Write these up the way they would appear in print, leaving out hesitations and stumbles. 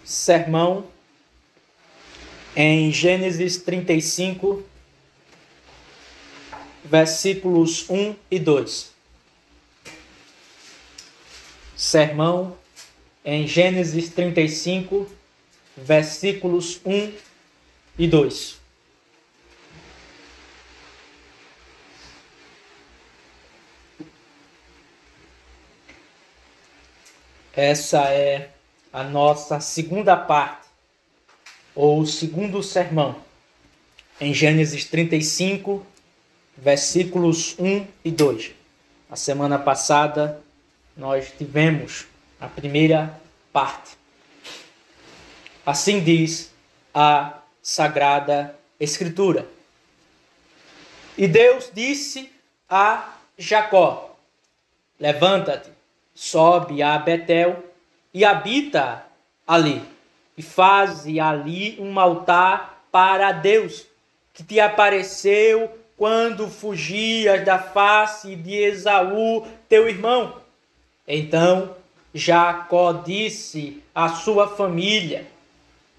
sermão em Gênesis 35, versículos 1 e 2. Sermão em Gênesis 35, versículos 1 e 2. Essa é a nossa segunda parte, ou segundo sermão, em Gênesis 35, versículos 1 e 2. A semana passada nós tivemos a primeira parte. Assim diz a Sagrada Escritura. E Deus disse a Jacó: levanta-te, sobe a Betel e habita ali, e faze ali um altar para Deus, que te apareceu quando fugias da face de Esaú, teu irmão. Então Jacó disse à sua família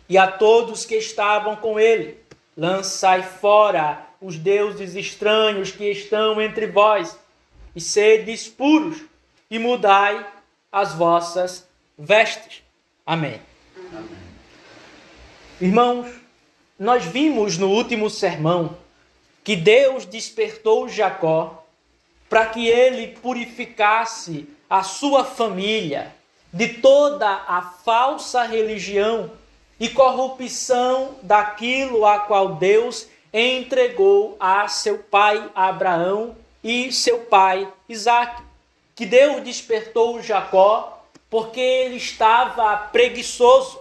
e a todos que estavam com ele: lançai fora os deuses estranhos que estão entre vós, e sedes puros, e mudai as vossas vestes. Amém. Amém. Irmãos, nós vimos no último sermão que Deus despertou Jacó para que ele purificasse a sua família de toda a falsa religião e corrupção daquilo a qual Deus entregou a seu pai Abraão e seu pai Isaque. Que Deus despertou Jacó porque ele estava preguiçoso,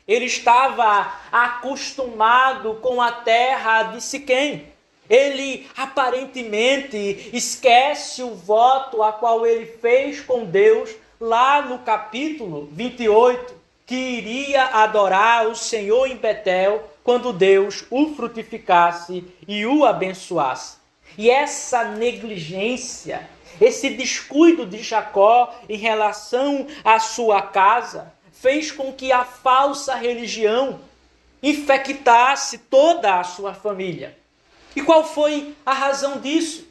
ele estava acostumado com a terra de Siquém. Ele aparentemente esquece o voto a qual ele fez com Deus lá no capítulo 28, que iria adorar o Senhor em Betel quando Deus o frutificasse e o abençoasse. E essa negligência, esse descuido de Jacó em relação à sua casa, fez com que a falsa religião infectasse toda a sua família. E qual foi a razão disso?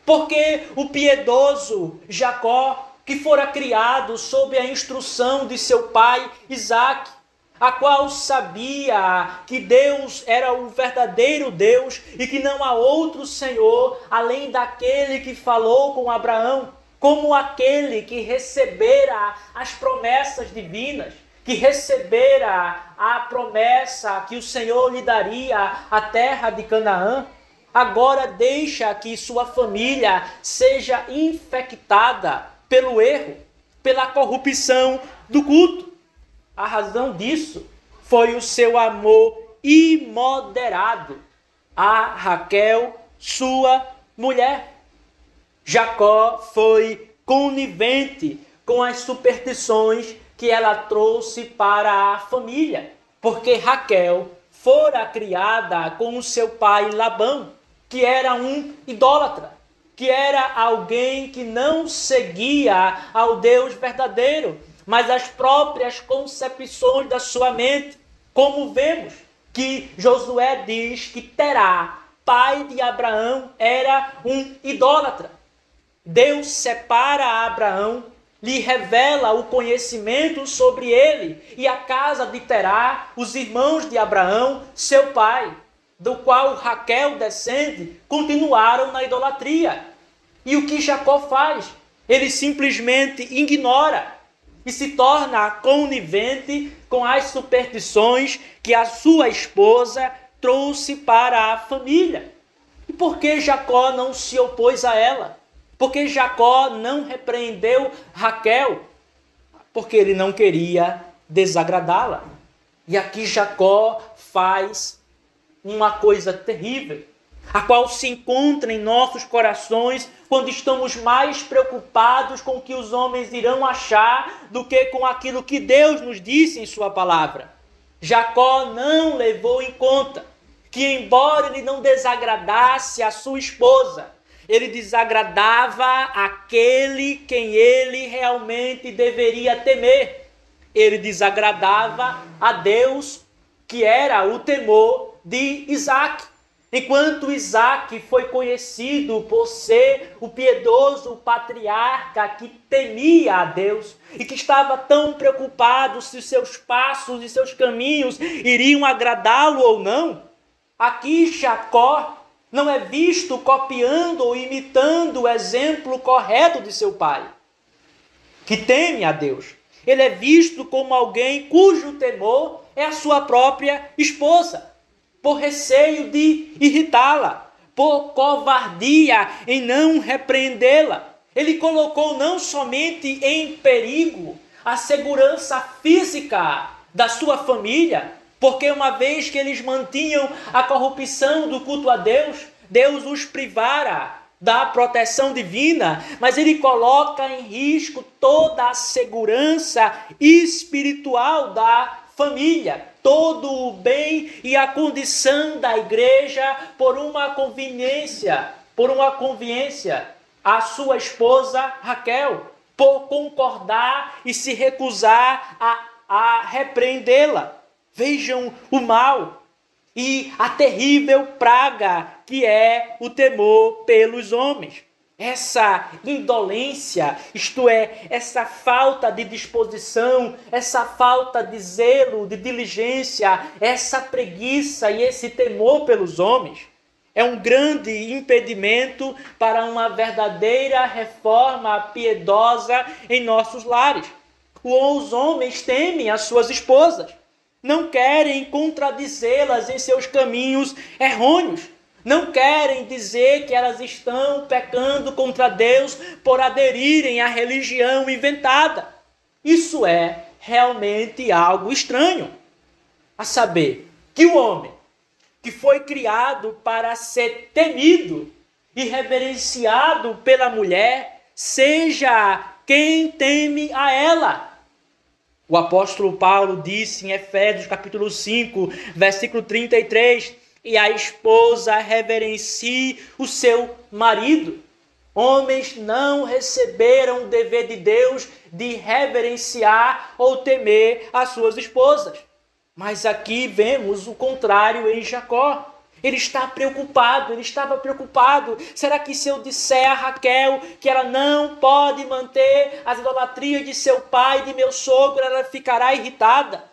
Porque o piedoso Jacó, que fora criado sob a instrução de seu pai Isaque, a qual sabia que Deus era o verdadeiro Deus e que não há outro Senhor além daquele que falou com Abraão, como aquele que recebera as promessas divinas, que recebera a promessa que o Senhor lhe daria a terra de Canaã, agora deixa que sua família seja infectada pelo erro, pela corrupção do culto. A razão disso foi o seu amor imoderado a Raquel, sua mulher. Jacó foi conivente com as superstições que ela trouxe para a família, porque Raquel fora criada com o seu pai Labão, que era um idólatra, que era alguém que não seguia ao Deus verdadeiro, mas as próprias concepções da sua mente, como vemos que Josué diz que Terá, pai de Abraão, era um idólatra. Deus separa Abraão, lhe revela o conhecimento sobre ele e a casa de Terá, os irmãos de Abraão, seu pai, do qual Raquel descende, continuaram na idolatria. E o que Jacó faz? Ele simplesmente ignora e se torna conivente com as superstições que a sua esposa trouxe para a família. E por que Jacó não se opôs a ela? Por que Jacó não repreendeu Raquel? Porque ele não queria desagradá-la. E aqui Jacó faz uma coisa terrível, a qual se encontra em nossos corações quando estamos mais preocupados com o que os homens irão achar do que com aquilo que Deus nos disse em sua palavra. Jacó não levou em conta que, embora ele não desagradasse a sua esposa, ele desagradava aquele quem ele realmente deveria temer. ele desagradava a Deus, que era o temor de Isaac. Enquanto Isaac foi conhecido por ser o piedoso patriarca que temia a Deus e que estava tão preocupado se seus passos e seus caminhos iriam agradá-lo ou não, aqui Jacó não é visto copiando ou imitando o exemplo correto de seu pai, que teme a Deus. Ele é visto como alguém cujo temor é a sua própria esposa, por receio de irritá-la, por covardia em não repreendê-la. Ele colocou não somente em perigo a segurança física da sua família, porque uma vez que eles mantinham a corrupção do culto a Deus, Deus os privara da proteção divina, mas ele coloca em risco toda a segurança espiritual da família, todo o bem e a condição da igreja por uma conveniência, a sua esposa Raquel, por concordar e se recusar a repreendê-la. Vejam o mal e a terrível praga que é o temor pelos homens. Essa indolência, isto é, essa falta de disposição, essa falta de zelo, de diligência, essa preguiça e esse temor pelos homens, é um grande impedimento para uma verdadeira reforma piedosa em nossos lares. Os homens temem as suas esposas, não querem contradizê-las em seus caminhos errôneos, não querem dizer que elas estão pecando contra Deus por aderirem à religião inventada. Isso é realmente algo estranho. A saber, que o homem que foi criado para ser temido e reverenciado pela mulher, seja quem teme a ela. O apóstolo Paulo disse em Efésios capítulo 5, versículo 33, e a esposa reverencie o seu marido. Homens não receberam o dever de Deus de reverenciar ou temer as suas esposas. Mas aqui vemos o contrário em Jacó. Ele estava preocupado. Será que se eu disser a Raquel que ela não pode manter as idolatrias de seu pai e de meu sogro, ela ficará irritada?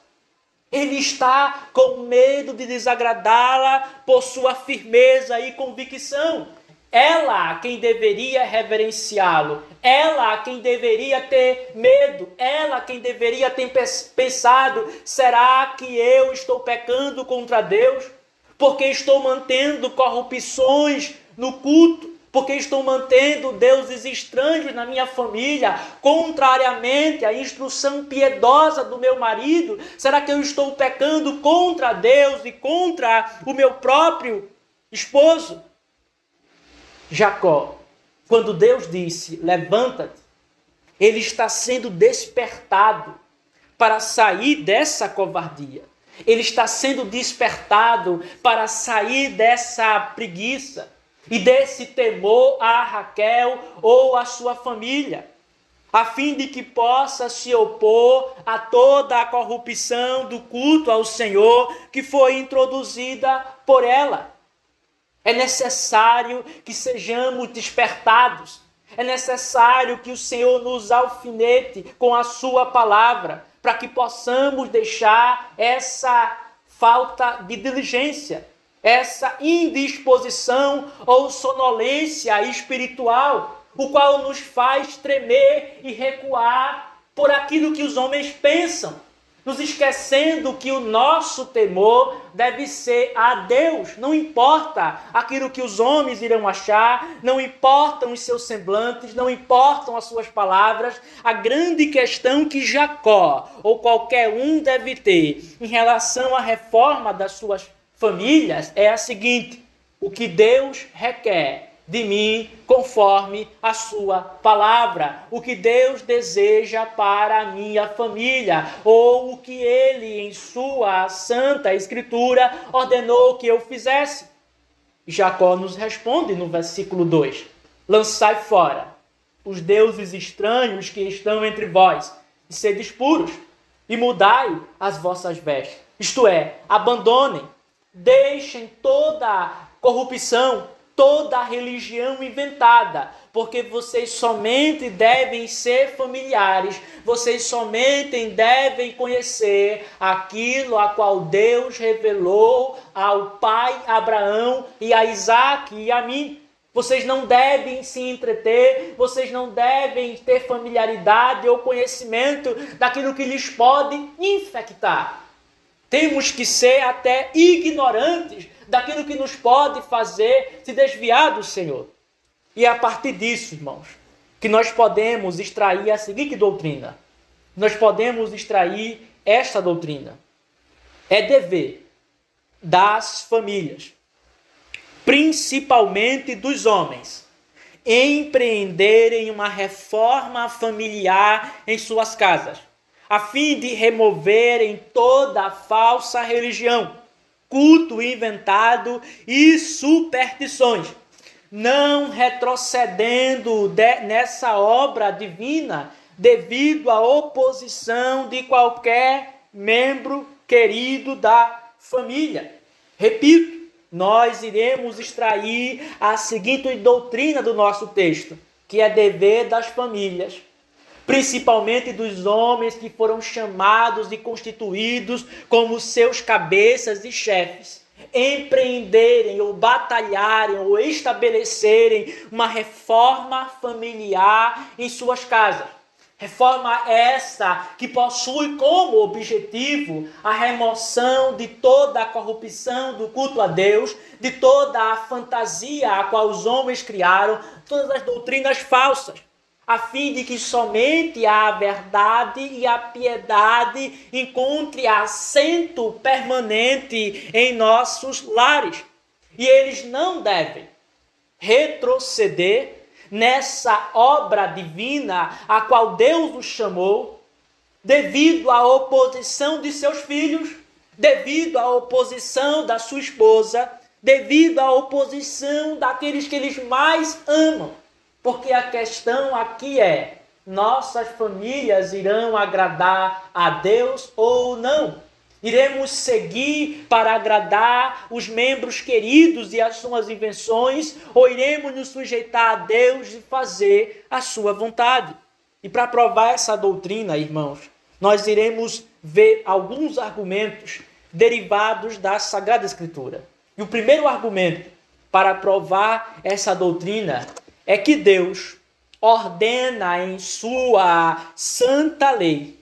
Ele está com medo de desagradá-la por sua firmeza e convicção. Ela quem deveria reverenciá-lo, ela quem deveria ter medo, ela quem deveria ter pensado, será que eu estou pecando contra Deus? Porque estou mantendo corrupções no culto, porque estou mantendo deuses estranhos na minha família, contrariamente à instrução piedosa do meu marido? Será que eu estou pecando contra Deus e contra o meu próprio esposo? Jacó, quando Deus disse, levanta-te, ele está sendo despertado para sair dessa covardia. Ele está sendo despertado para sair dessa preguiça e desse temor a Raquel ou a sua família, a fim de que possa se opor a toda a corrupção do culto ao Senhor que foi introduzida por ela. É necessário que sejamos despertados. É necessário que o Senhor nos alfinete com a sua palavra, para que possamos deixar essa falta de diligência, essa indisposição ou sonolência espiritual, o qual nos faz tremer e recuar por aquilo que os homens pensam, nos esquecendo que o nosso temor deve ser a Deus. Não importa aquilo que os homens irão achar, não importam os seus semblantes, não importam as suas palavras. A grande questão que Jacó ou qualquer um deve ter em relação à reforma das suas famílias é a seguinte: o que Deus requer de mim conforme a sua palavra, o que Deus deseja para a minha família, ou o que ele em sua santa escritura ordenou que eu fizesse. Jacó nos responde no versículo 2: lançai fora os deuses estranhos que estão entre vós e sedes puros. e mudai as vossas vestes. Isto é, abandonem, deixem toda corrupção, toda religião inventada, porque vocês somente devem ser familiares, vocês somente devem conhecer aquilo a qual Deus revelou ao pai Abraão e a Isaque e a mim. Vocês não devem se entreter, vocês não devem ter familiaridade ou conhecimento daquilo que lhes pode infectar. Temos que ser até ignorantes daquilo que nos pode fazer se desviar do Senhor. E é a partir disso, irmãos, que nós podemos extrair a seguinte doutrina. Nós podemos extrair esta doutrina. É dever das famílias, principalmente dos homens, empreenderem uma reforma familiar em suas casas, a fim de removerem toda a falsa religião, culto inventado e superstições, não retrocedendo nessa obra divina devido à oposição de qualquer membro querido da família. Repito, nós iremos extrair a seguinte doutrina do nosso texto, que é dever das famílias, principalmente dos homens que foram chamados e constituídos como seus cabeças e chefes, empreenderem ou batalharem ou estabelecerem uma reforma familiar em suas casas. Reforma essa que possui como objetivo a remoção de toda a corrupção do culto a Deus, de toda a fantasia a qual os homens criaram, todas as doutrinas falsas, a fim de que somente a verdade e a piedade encontre assento permanente em nossos lares. E eles não devem retroceder nessa obra divina a qual Deus os chamou, devido à oposição de seus filhos, devido à oposição da sua esposa, devido à oposição daqueles que eles mais amam. Porque a questão aqui é, nossas famílias irão agradar a Deus ou não? Iremos seguir para agradar os membros queridos e as suas invenções, ou iremos nos sujeitar a Deus e fazer a sua vontade? E para provar essa doutrina, irmãos, nós iremos ver alguns argumentos derivados da Sagrada Escritura. E o primeiro argumento para provar essa doutrina é que Deus ordena em sua santa lei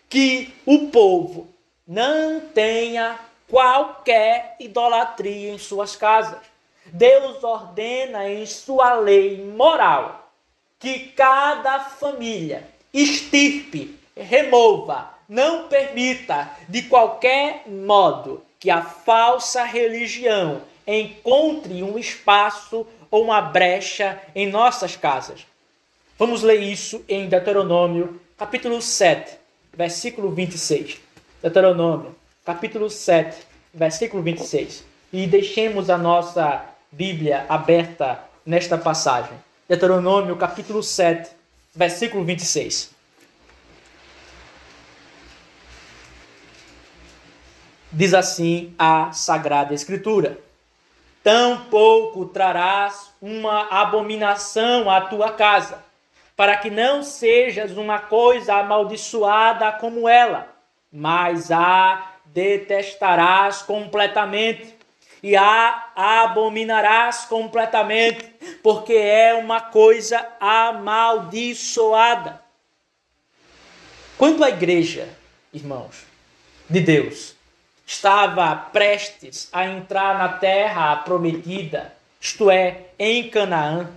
que o povo não tenha qualquer idolatria em suas casas. Deus ordena em sua lei moral que cada família extirpe, remova, não permita de qualquer modo que a falsa religião encontre um espaço ou uma brecha em nossas casas. Vamos ler isso em Deuteronômio, capítulo 7, versículo 26. Deuteronômio, capítulo 7, versículo 26. E deixemos a nossa Bíblia aberta nesta passagem. Deuteronômio, capítulo 7, versículo 26. Diz assim a Sagrada Escritura: tampouco trarás uma abominação à tua casa, para que não sejas uma coisa amaldiçoada como ela, mas a detestarás completamente e a abominarás completamente, porque é uma coisa amaldiçoada. Quando a igreja, irmãos, de Deus, estava prestes a entrar na terra prometida, isto é, em Canaã,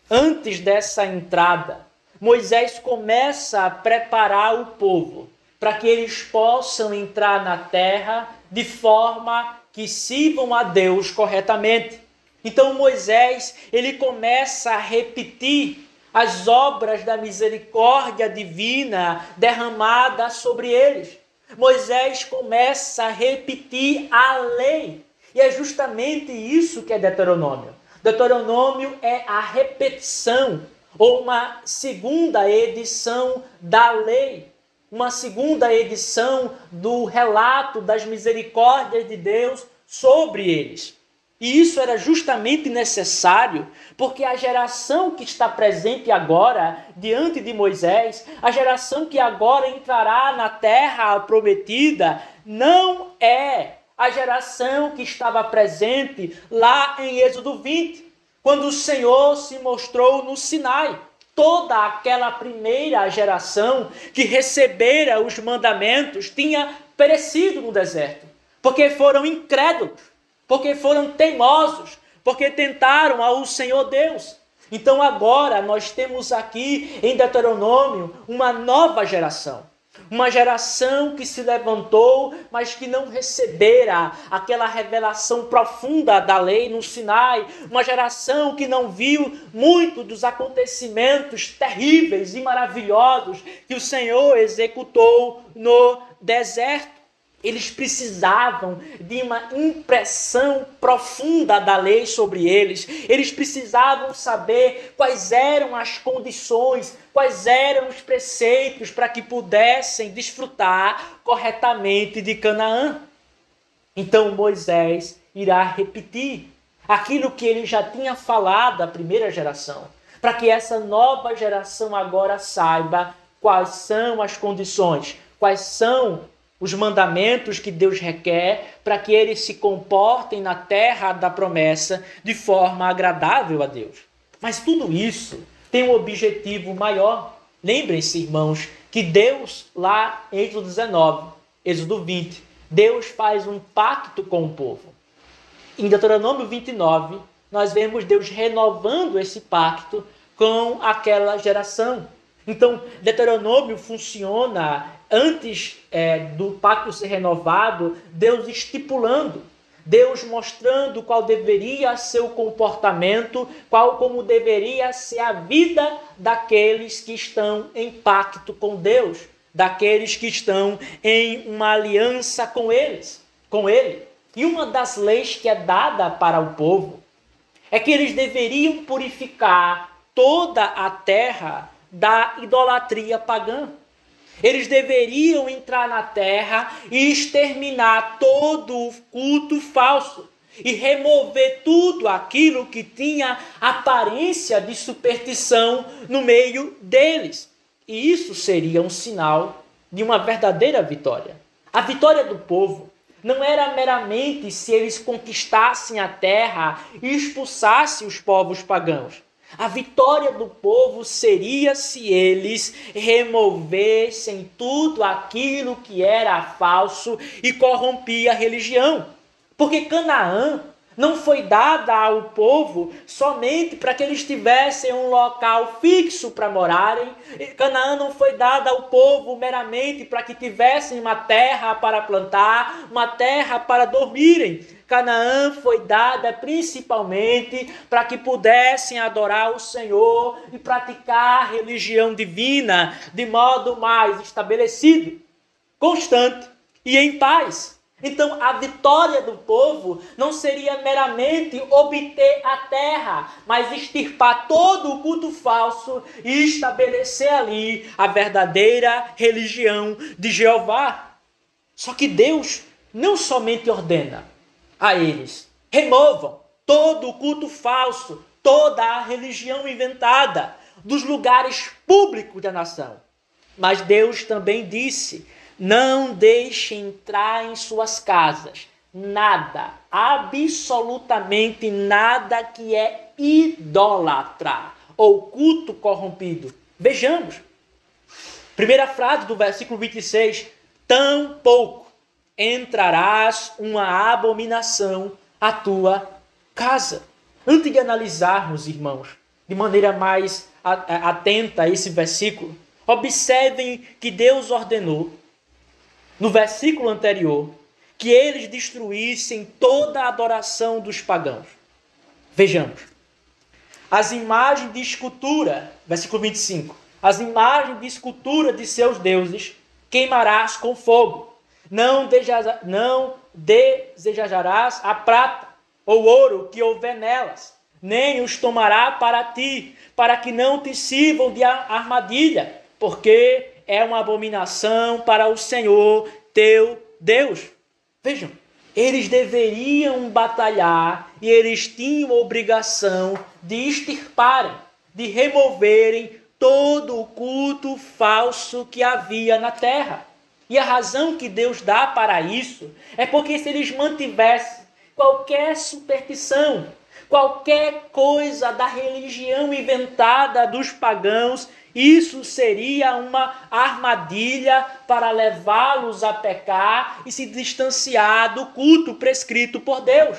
antes dessa entrada, Moisés começa a preparar o povo para que eles possam entrar na terra de forma que sirvam a Deus corretamente. Então Moisés, ele começa a repetir as obras da misericórdia divina derramada sobre eles. Moisés começa a repetir a lei. E é justamente isso que é Deuteronômio. Deuteronômio é a repetição ou uma segunda edição da lei. uma segunda edição do relato das misericórdias de Deus sobre eles. E isso era justamente necessário, porque a geração que está presente agora, diante de Moisés, a geração que agora entrará na terra prometida, não é a geração que estava presente lá em Êxodo 20, quando o Senhor se mostrou no Sinai. Toda aquela primeira geração que recebera os mandamentos tinha perecido no deserto, porque foram incrédulos, porque foram teimosos, porque tentaram ao Senhor Deus. Então agora nós temos aqui em Deuteronômio uma nova geração. Uma geração que se levantou, mas que não recebera aquela revelação profunda da lei no Sinai. Uma geração que não viu muito dos acontecimentos terríveis e maravilhosos que o Senhor executou no deserto. Eles precisavam de uma impressão profunda da lei sobre eles. Eles precisavam saber quais eram as condições, quais eram os preceitos para que pudessem desfrutar corretamente de Canaã. Então Moisés irá repetir aquilo que ele já tinha falado à primeira geração, para que essa nova geração agora saiba quais são as condições, quais são os mandamentos que Deus requer para que eles se comportem na terra da promessa de forma agradável a Deus. Mas tudo isso tem um objetivo maior. Lembrem-se, irmãos, que Deus, lá em Êxodo 19, Êxodo 20, Deus faz um pacto com o povo. Em Deuteronômio 29, nós vemos Deus renovando esse pacto com aquela geração. Então, Deuteronômio funciona antes do pacto ser renovado, Deus estipulando, Deus mostrando qual deveria ser o comportamento, como deveria ser a vida daqueles que estão em pacto com Deus, daqueles que estão em uma aliança com Ele. E uma das leis que é dada para o povo é que eles deveriam purificar toda a terra da idolatria pagã. Eles deveriam entrar na terra e exterminar todo o culto falso e remover tudo aquilo que tinha aparência de superstição no meio deles. E isso seria um sinal de uma verdadeira vitória. A vitória do povo não era meramente se eles conquistassem a terra e expulsassem os povos pagãos. A vitória do povo seria se eles removessem tudo aquilo que era falso e corrompia a religião. Porque Canaã não foi dada ao povo somente para que eles tivessem um local fixo para morarem. Canaã não foi dada ao povo meramente para que tivessem uma terra para plantar, uma terra para dormirem. Canaã foi dada principalmente para que pudessem adorar o Senhor e praticar a religião divina de modo mais estabelecido, constante e em paz. Então, a vitória do povo não seria meramente obter a terra, mas extirpar todo o culto falso e estabelecer ali a verdadeira religião de Jeová. Só que Deus não somente ordena a eles: removam todo o culto falso, toda a religião inventada dos lugares públicos da nação. Mas Deus também disse: não deixe entrar em suas casas nada, absolutamente nada que é idólatra ou culto corrompido. Vejamos. Primeira frase do versículo 26. Tampouco entrarás uma abominação à tua casa. Antes de analisarmos, irmãos, de maneira mais atenta esse versículo, observem que Deus ordenou no versículo anterior que eles destruíssem toda a adoração dos pagãos. Vejamos. As imagens de escultura, versículo 25. As imagens de escultura de seus deuses queimarás com fogo. Não desejarás a prata ou ouro que houver nelas, nem os tomará para ti, para que não te sirvam de armadilha, porque é uma abominação para o Senhor teu Deus. Vejam, eles deveriam batalhar e eles tinham a obrigação de extirparem, de removerem todo o culto falso que havia na terra. E a razão que Deus dá para isso é porque se eles mantivessem qualquer superstição, qualquer coisa da religião inventada dos pagãos, isso seria uma armadilha para levá-los a pecar e se distanciar do culto prescrito por Deus.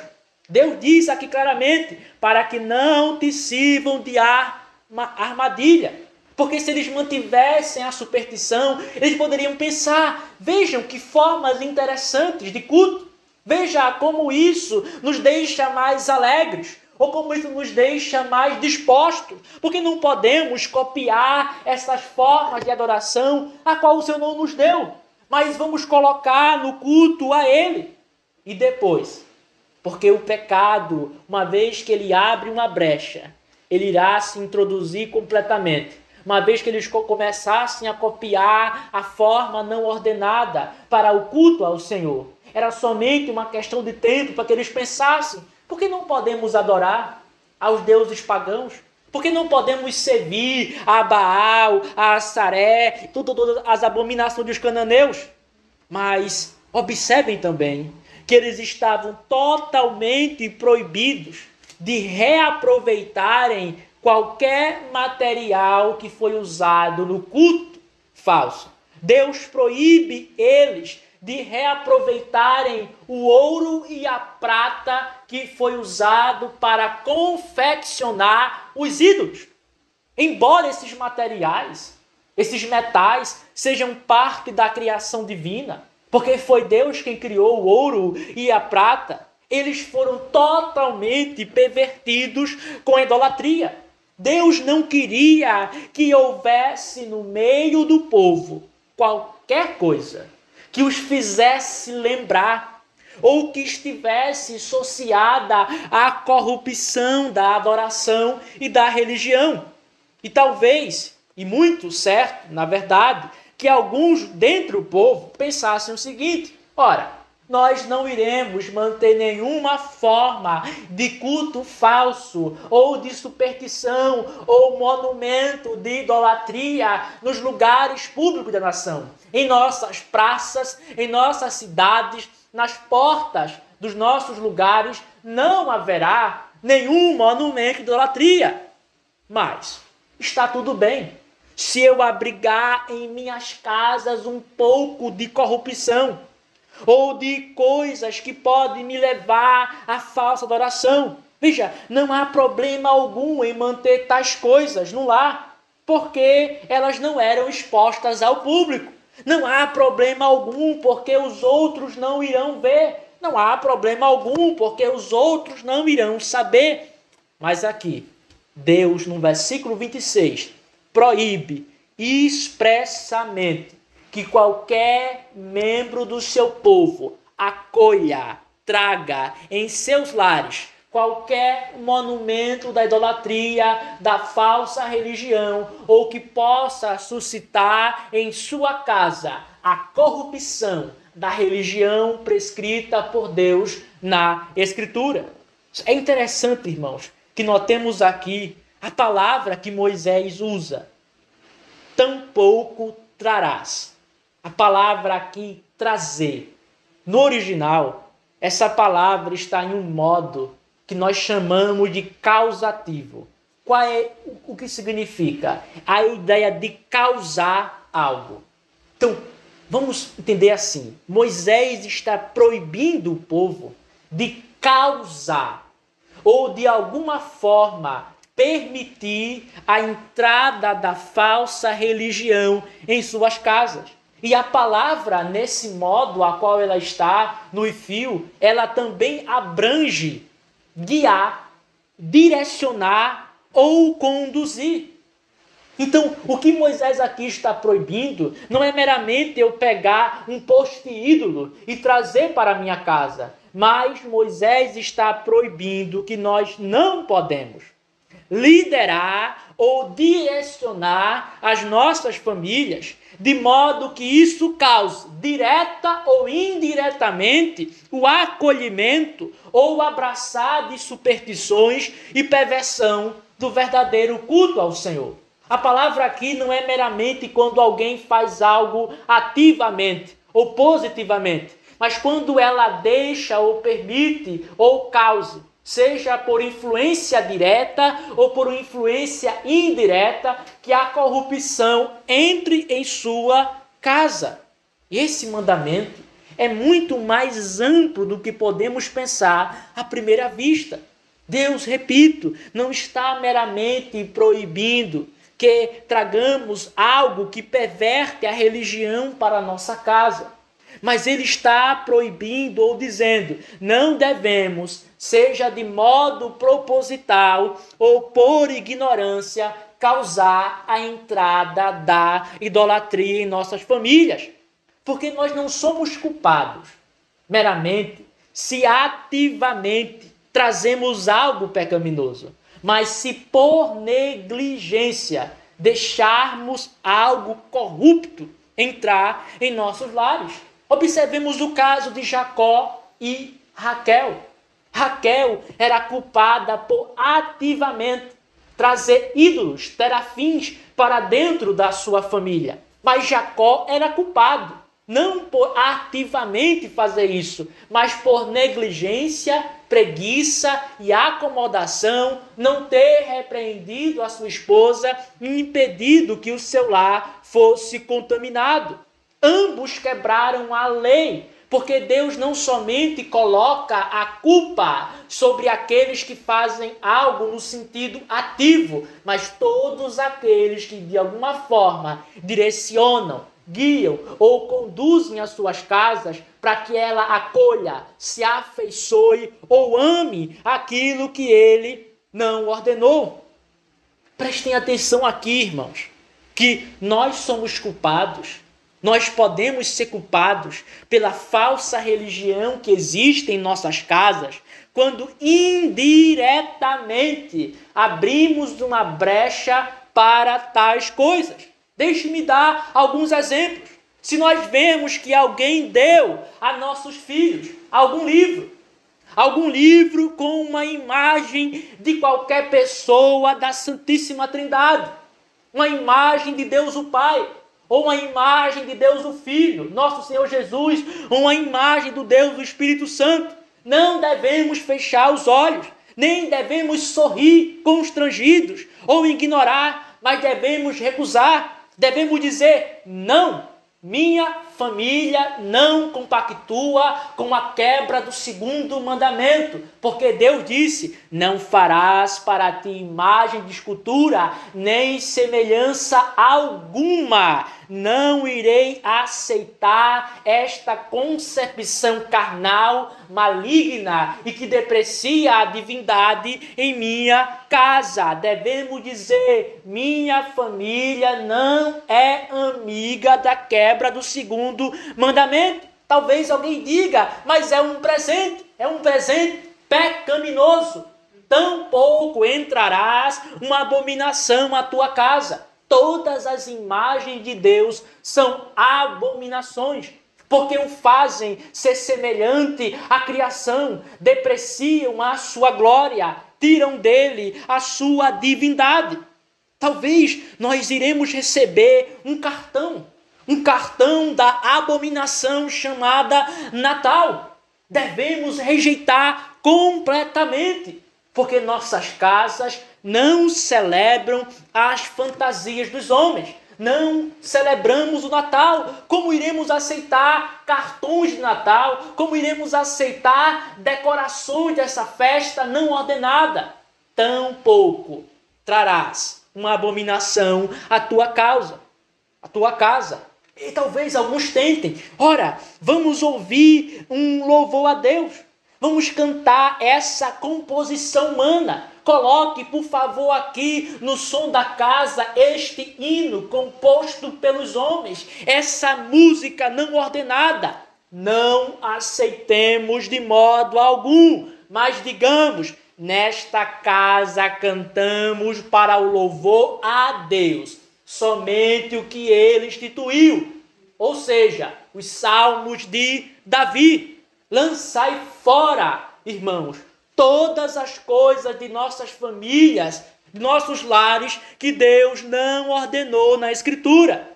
Deus diz aqui claramente, para que não te sirvam de armadilha. Porque se eles mantivessem a superstição, eles poderiam pensar, vejam que formas interessantes de culto. Veja como isso nos deixa mais alegres, ou como isso nos deixa mais dispostos, porque não podemos copiar essas formas de adoração a qual o Senhor não nos deu, mas vamos colocar no culto a Ele. E depois, porque o pecado, uma vez que ele abre uma brecha, ele irá se introduzir completamente. Uma vez que eles começassem a copiar a forma não ordenada para o culto ao Senhor, era somente uma questão de tempo para que eles pensassem, por que não podemos adorar aos deuses pagãos? Por que não podemos servir a Baal, a Assaré, todas as abominações dos cananeus? Mas observem também que eles estavam totalmente proibidos de reaproveitarem qualquer material que foi usado no culto falso. Deus proíbe eles de reaproveitarem o ouro e a prata que foi usado para confeccionar os ídolos. Embora esses materiais, esses metais, sejam parte da criação divina, porque foi Deus quem criou o ouro e a prata, eles foram totalmente pervertidos com a idolatria. Deus não queria que houvesse no meio do povo qualquer coisa que os fizesse lembrar ou que estivesse associada à corrupção da adoração e da religião. E talvez, e muito certo, na verdade, que alguns dentro do povo pensassem o seguinte: ora, nós não iremos manter nenhuma forma de culto falso, ou de superstição, ou monumento de idolatria nos lugares públicos da nação. Em nossas praças, em nossas cidades, nas portas dos nossos lugares, não haverá nenhum monumento de idolatria. Mas está tudo bem se eu abrigar em minhas casas um pouco de corrupção, ou de coisas que podem me levar à falsa adoração. Veja, não há problema algum em manter tais coisas no lar, porque elas não eram expostas ao público. Não há problema algum, porque os outros não irão ver. Não há problema algum, porque os outros não irão saber. Mas aqui, Deus, no versículo 26, proíbe expressamente que qualquer membro do seu povo acolha, traga em seus lares qualquer monumento da idolatria, da falsa religião, ou que possa suscitar em sua casa a corrupção da religião prescrita por Deus na Escritura. É interessante, irmãos, que notemos aqui a palavra que Moisés usa: tampouco trarás. A palavra aqui, trazer, no original, essa palavra está em um modo que nós chamamos de causativo. Qual é o que significa? A ideia de causar algo. Então, vamos entender assim: Moisés está proibindo o povo de causar, ou de alguma forma permitir a entrada da falsa religião em suas casas. E a palavra, nesse modo a qual ela está no fio, ela também abrange guiar, direcionar ou conduzir. Então, o que Moisés aqui está proibindo não é meramente eu pegar um poste ídolo e trazer para a minha casa, mas Moisés está proibindo que nós não podemos liderar ou direcionar as nossas famílias, de modo que isso cause, direta ou indiretamente, o acolhimento ou o abraçar de superstições e perversão do verdadeiro culto ao Senhor. A palavra aqui não é meramente quando alguém faz algo ativamente ou positivamente, mas quando ela deixa ou permite ou cause, seja por influência direta ou por influência indireta, que a corrupção entre em sua casa. Esse mandamento é muito mais amplo do que podemos pensar à primeira vista. Deus, repito, não está meramente proibindo que tragamos algo que perverte a religião para a nossa casa. Mas ele está proibindo ou dizendo, não devemos, seja de modo proposital ou por ignorância, causar a entrada da idolatria em nossas famílias. Porque nós não somos culpados meramente se ativamente trazemos algo pecaminoso, mas se por negligência deixarmos algo corrupto entrar em nossos lares. Observemos o caso de Jacó e Raquel. Raquel era culpada por ativamente trazer ídolos, terafins para dentro da sua família. Mas Jacó era culpado, não por ativamente fazer isso, mas por negligência, preguiça e acomodação, não ter repreendido a sua esposa e impedido que o seu lar fosse contaminado. Ambos quebraram a lei, porque Deus não somente coloca a culpa sobre aqueles que fazem algo no sentido ativo, mas todos aqueles que de alguma forma direcionam, guiam ou conduzem as suas casas para que ela acolha, se afeiçoe ou ame aquilo que ele não ordenou. Prestem atenção aqui, irmãos, que nós somos culpados. Nós podemos ser culpados pela falsa religião que existe em nossas casas quando indiretamente abrimos uma brecha para tais coisas. Deixe-me dar alguns exemplos. Se nós vemos que alguém deu a nossos filhos algum livro com uma imagem de qualquer pessoa da Santíssima Trindade, uma imagem de Deus o Pai, ou uma imagem de Deus o Filho, nosso Senhor Jesus, ou uma imagem do Deus do Espírito Santo, não devemos fechar os olhos, nem devemos sorrir constrangidos ou ignorar, mas devemos recusar, devemos dizer não. Minha família não compactua com a quebra do segundo mandamento, porque Deus disse, não farás para ti imagem de escultura, nem semelhança alguma. Não irei aceitar esta concepção carnal, maligna e que deprecia a divindade em minha casa. Devemos dizer, minha família não é amiga da quebra do segundo mandamento. Talvez alguém diga, mas é um presente pecaminoso. Tampouco entrarás uma abominação à tua casa. Todas as imagens de Deus são abominações, porque o fazem ser semelhante à criação, depreciam a sua glória, tiram dele a sua divindade. Talvez nós iremos receber um cartão da abominação chamada Natal. Devemos rejeitar completamente, porque nossas casas não celebram as fantasias dos homens. Não celebramos o Natal. Como iremos aceitar cartões de Natal? Como iremos aceitar decorações dessa festa não ordenada? Tampouco trarás uma abominação à tua casa. E talvez alguns tentem. Ora, vamos ouvir um louvor a Deus. Vamos cantar essa composição humana. Coloque, por favor, aqui no som da casa este hino composto pelos homens. Essa música não ordenada. Não aceitemos de modo algum. Mas digamos, nesta casa cantamos para o louvor a Deus, somente o que ele instituiu. Ou seja, os salmos de Davi. Lançai fora, irmãos, todas as coisas de nossas famílias, de nossos lares, que Deus não ordenou na Escritura.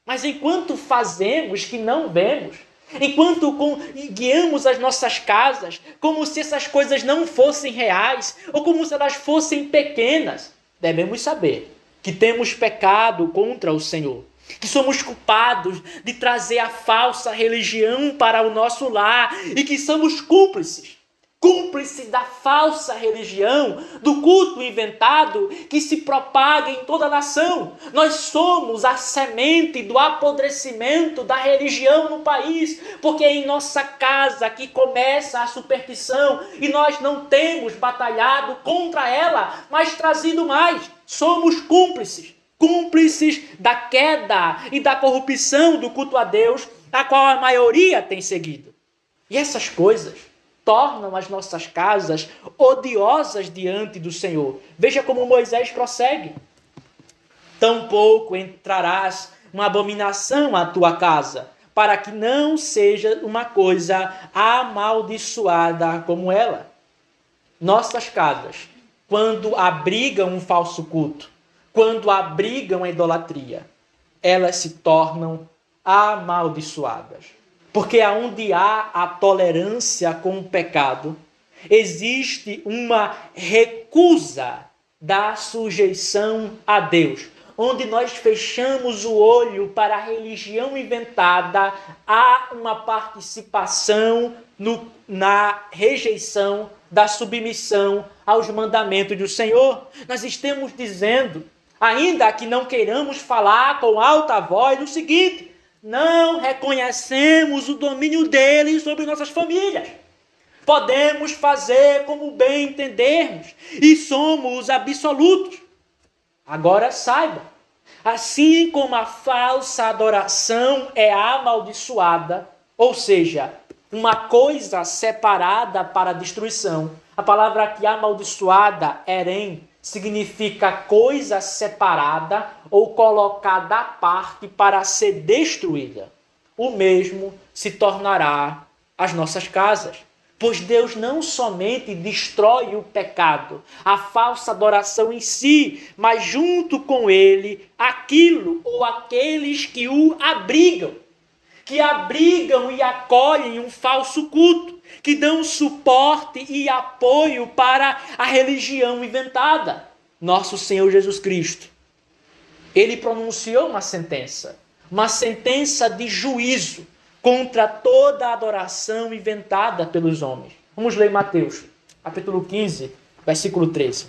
Mas enquanto fazemos que não vemos, enquanto guiamos as nossas casas como se essas coisas não fossem reais ou como se elas fossem pequenas, devemos saber que temos pecado contra o Senhor, que somos culpados de trazer a falsa religião para o nosso lar e que somos cúmplices da falsa religião, do culto inventado que se propaga em toda a nação. Nós somos a semente do apodrecimento da religião no país, porque é em nossa casa que começa a superstição e nós não temos batalhado contra ela, mas trazido mais. Somos cúmplices da queda e da corrupção do culto a Deus, a qual a maioria tem seguido. E essas coisas tornam as nossas casas odiosas diante do Senhor. Veja como Moisés prossegue. Tampouco entrarás uma abominação à tua casa, para que não seja uma coisa amaldiçoada como ela. Nossas casas, quando abrigam um falso culto, quando abrigam a idolatria, elas se tornam amaldiçoadas. Porque aonde há a tolerância com o pecado, existe uma recusa da sujeição a Deus. Onde nós fechamos o olho para a religião inventada, há uma participação na rejeição da submissão aos mandamentos do Senhor. Nós estamos dizendo, ainda que não queiramos falar com alta voz, o seguinte: não reconhecemos o domínio dele sobre nossas famílias. Podemos fazer como bem entendermos e somos absolutos. Agora saiba, assim como a falsa adoração é amaldiçoada, ou seja, uma coisa separada para a destruição. A palavra aqui amaldiçoada, herem, significa coisa separada ou colocada à parte para ser destruída. O mesmo se tornará as nossas casas. Pois Deus não somente destrói o pecado, a falsa adoração em si, mas junto com ele, aquilo ou aqueles que o abrigam, que abrigam e acolhem um falso culto, que dão suporte e apoio para a religião inventada. Nosso Senhor Jesus Cristo, ele pronunciou uma sentença de juízo contra toda a adoração inventada pelos homens. Vamos ler Mateus, capítulo 15, versículo 13.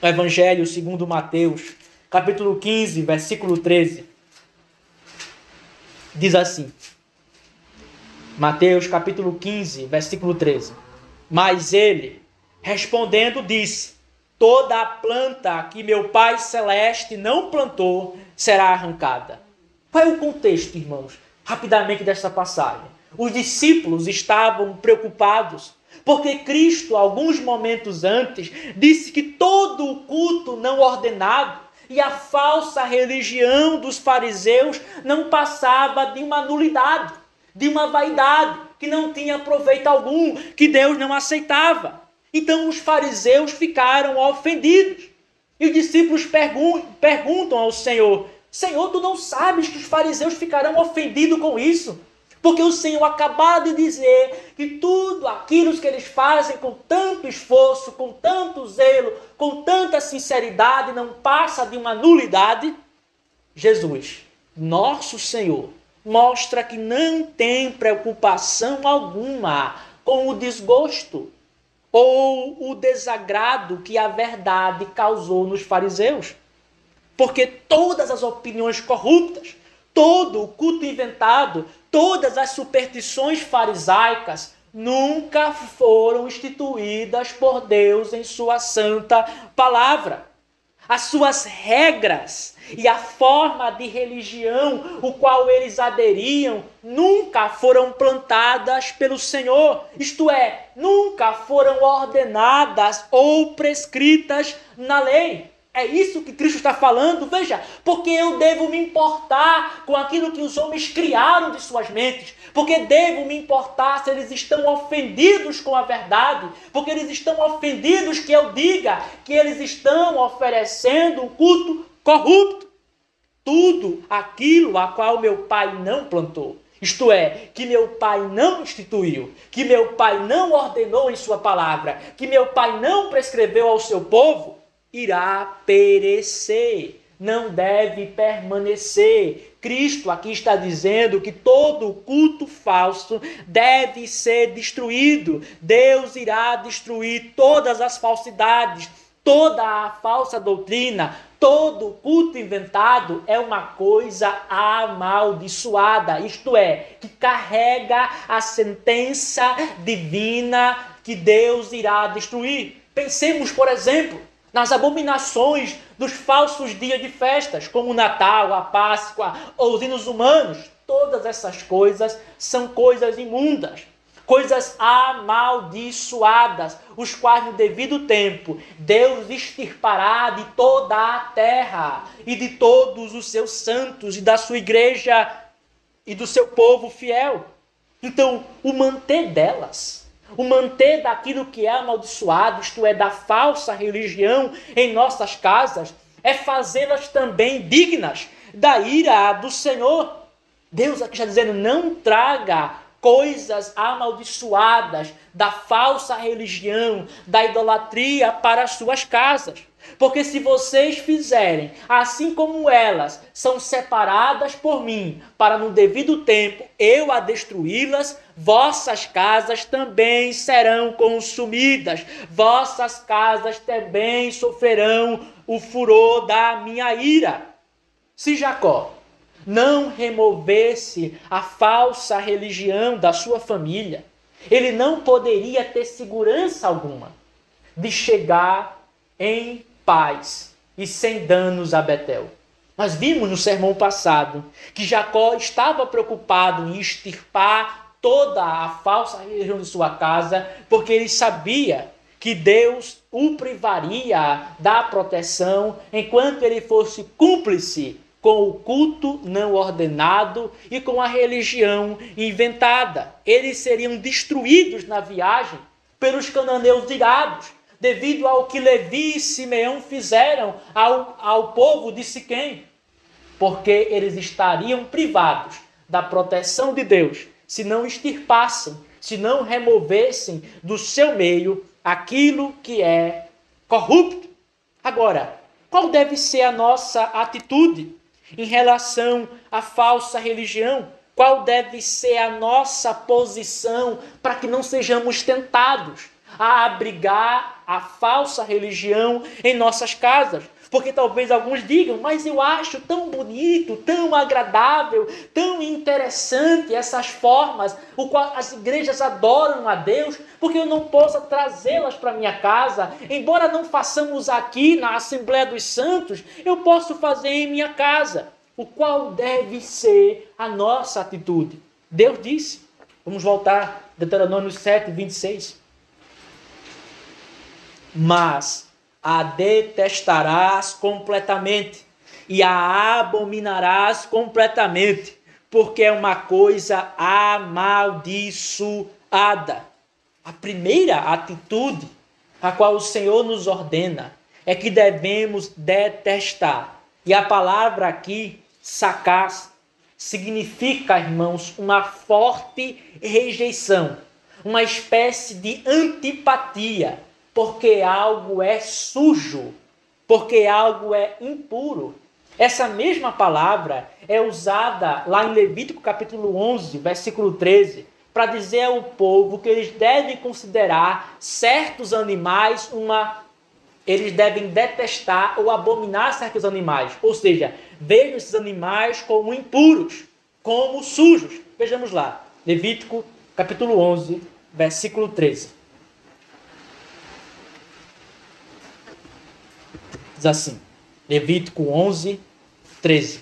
O Evangelho segundo Mateus, capítulo 15, versículo 13. Diz assim. Mateus, capítulo 15, versículo 13. Mas ele, respondendo, disse: toda a planta que meu Pai Celeste não plantou será arrancada. Qual é o contexto, irmãos? Rapidamente desta passagem. Os discípulos estavam preocupados porque Cristo, alguns momentos antes, disse que todo o culto não ordenado e a falsa religião dos fariseus não passava de uma nulidade, de uma vaidade, que não tinha proveito algum, que Deus não aceitava. Então os fariseus ficaram ofendidos. E os discípulos perguntam ao Senhor: Senhor, tu não sabes que os fariseus ficarão ofendidos com isso? Porque o Senhor acabou de dizer que tudo aquilo que eles fazem com tanto esforço, com tanto zelo, com tanta sinceridade, não passa de uma nulidade. Jesus, nosso Senhor, mostra que não tem preocupação alguma com o desgosto ou o desagrado que a verdade causou nos fariseus. Porque todas as opiniões corruptas, todo o culto inventado, todas as superstições farisaicas nunca foram instituídas por Deus em sua santa palavra. As suas regras e a forma de religião o qual eles aderiam nunca foram plantadas pelo Senhor, isto é, nunca foram ordenadas ou prescritas na lei. É isso que Cristo está falando, veja, porque eu devo me importar com aquilo que os homens criaram de suas mentes, porque devo me importar se eles estão ofendidos com a verdade, porque eles estão ofendidos que eu diga que eles estão oferecendo um culto corrupto. Tudo aquilo a qual meu pai não plantou, isto é, que meu pai não instituiu, que meu pai não ordenou em sua palavra, que meu pai não prescreveu ao seu povo, irá perecer, não deve permanecer. Cristo aqui está dizendo que todo culto falso deve ser destruído. Deus irá destruir todas as falsidades, toda a falsa doutrina, todo culto inventado é uma coisa amaldiçoada, isto é, que carrega a sentença divina que Deus irá destruir. Pensemos, por exemplo, nas abominações dos falsos dias de festas, como o Natal, a Páscoa ou os hinos humanos. Todas essas coisas são coisas imundas, coisas amaldiçoadas, os quais no devido tempo Deus extirpará de toda a terra e de todos os seus santos e da sua igreja e do seu povo fiel. Então, o manter delas, o manter daquilo que é amaldiçoado, isto é, da falsa religião em nossas casas, é fazê-las também dignas da ira do Senhor. Deus aqui está dizendo, não traga coisas amaldiçoadas da falsa religião, da idolatria para as suas casas. Porque se vocês fizerem assim como elas são separadas por mim, para no devido tempo eu a destruí-las, vossas casas também serão consumidas, vossas casas também sofrerão o furor da minha ira. Se Jacó não removesse a falsa religião da sua família, ele não poderia ter segurança alguma de chegar em paz e sem danos a Betel. Nós vimos no sermão passado que Jacó estava preocupado em extirpar toda a falsa religião de sua casa, porque ele sabia que Deus o privaria da proteção enquanto ele fosse cúmplice com o culto não ordenado e com a religião inventada. Eles seriam destruídos na viagem pelos cananeus irados, devido ao que Levi e Simeão fizeram ao povo de Siquém, porque eles estariam privados da proteção de Deus se não extirpassem, se não removessem do seu meio aquilo que é corrupto. Agora, qual deve ser a nossa atitude em relação à falsa religião? Qual deve ser a nossa posição para que não sejamos tentados a abrigar a falsa religião em nossas casas? Porque talvez alguns digam, mas eu acho tão bonito, tão agradável, tão interessante essas formas, o qual as igrejas adoram a Deus, porque eu não posso trazê-las para minha casa. Embora não façamos aqui na Assembleia dos Santos, eu posso fazer em minha casa. O qual deve ser a nossa atitude? Deus disse, vamos voltar, Deuteronômio 7, 26. Mas a detestarás completamente e a abominarás completamente, porque é uma coisa amaldiçoada. A primeira atitude a qual o Senhor nos ordena é que devemos detestar. E a palavra aqui, sacás, significa, irmãos, uma forte rejeição, uma espécie de antipatia, porque algo é sujo, porque algo é impuro. Essa mesma palavra é usada lá em Levítico capítulo 11, versículo 13, para dizer ao povo que eles devem considerar certos animais eles devem detestar ou abominar certos animais. Ou seja, vejam esses animais como impuros, como sujos. Vejamos lá, Levítico capítulo 11, versículo 13. Diz assim, Levítico 11, 13.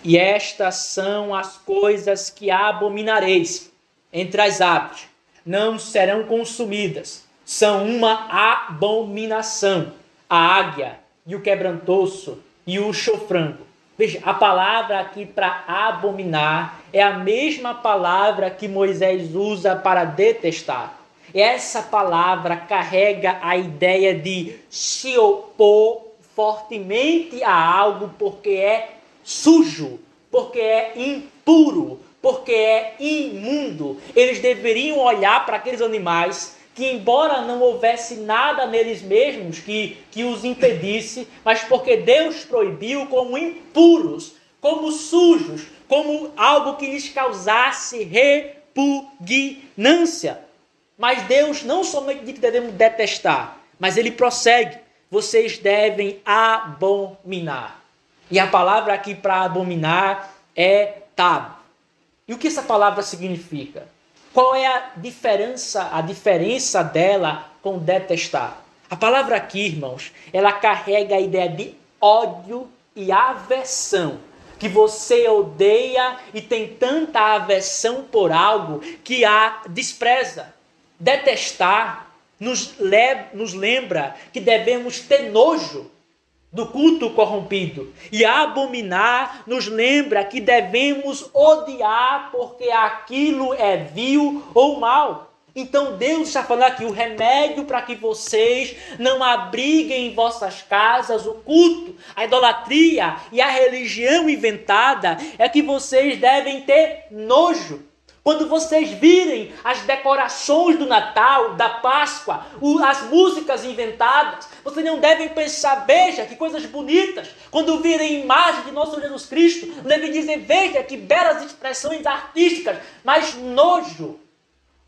E estas são as coisas que abominareis entre as aves, não serão consumidas, são uma abominação: a águia e o quebrantoço e o chofrango. Veja, a palavra aqui para abominar é a mesma palavra que Moisés usa para detestar. Essa palavra carrega a ideia de se opor fortemente a algo porque é sujo, porque é impuro, porque é imundo. Eles deveriam olhar para aqueles animais que, embora não houvesse nada neles mesmos que os impedisse, mas porque Deus proibiu, como impuros, como sujos, como algo que lhes causasse repugnância. Mas Deus não somente diz que devemos detestar, mas ele prossegue: vocês devem abominar. E a palavra aqui para abominar é tab. E o que essa palavra significa? Qual é a diferença dela com detestar? A palavra aqui, irmãos, ela carrega a ideia de ódio e aversão. Que você odeia e tem tanta aversão por algo que a despreza. Detestar nos lembra que devemos ter nojo do culto corrompido. E abominar nos lembra que devemos odiar porque aquilo é vil ou mal. Então Deus está falando aqui o remédio para que vocês não abriguem em vossas casas o culto, a idolatria e a religião inventada é que vocês devem ter nojo. Quando vocês virem as decorações do Natal, da Páscoa, as músicas inventadas, vocês não devem pensar: veja que coisas bonitas. Quando virem imagens de nosso Jesus Cristo, não devem dizer: veja que belas expressões artísticas. Mas nojo,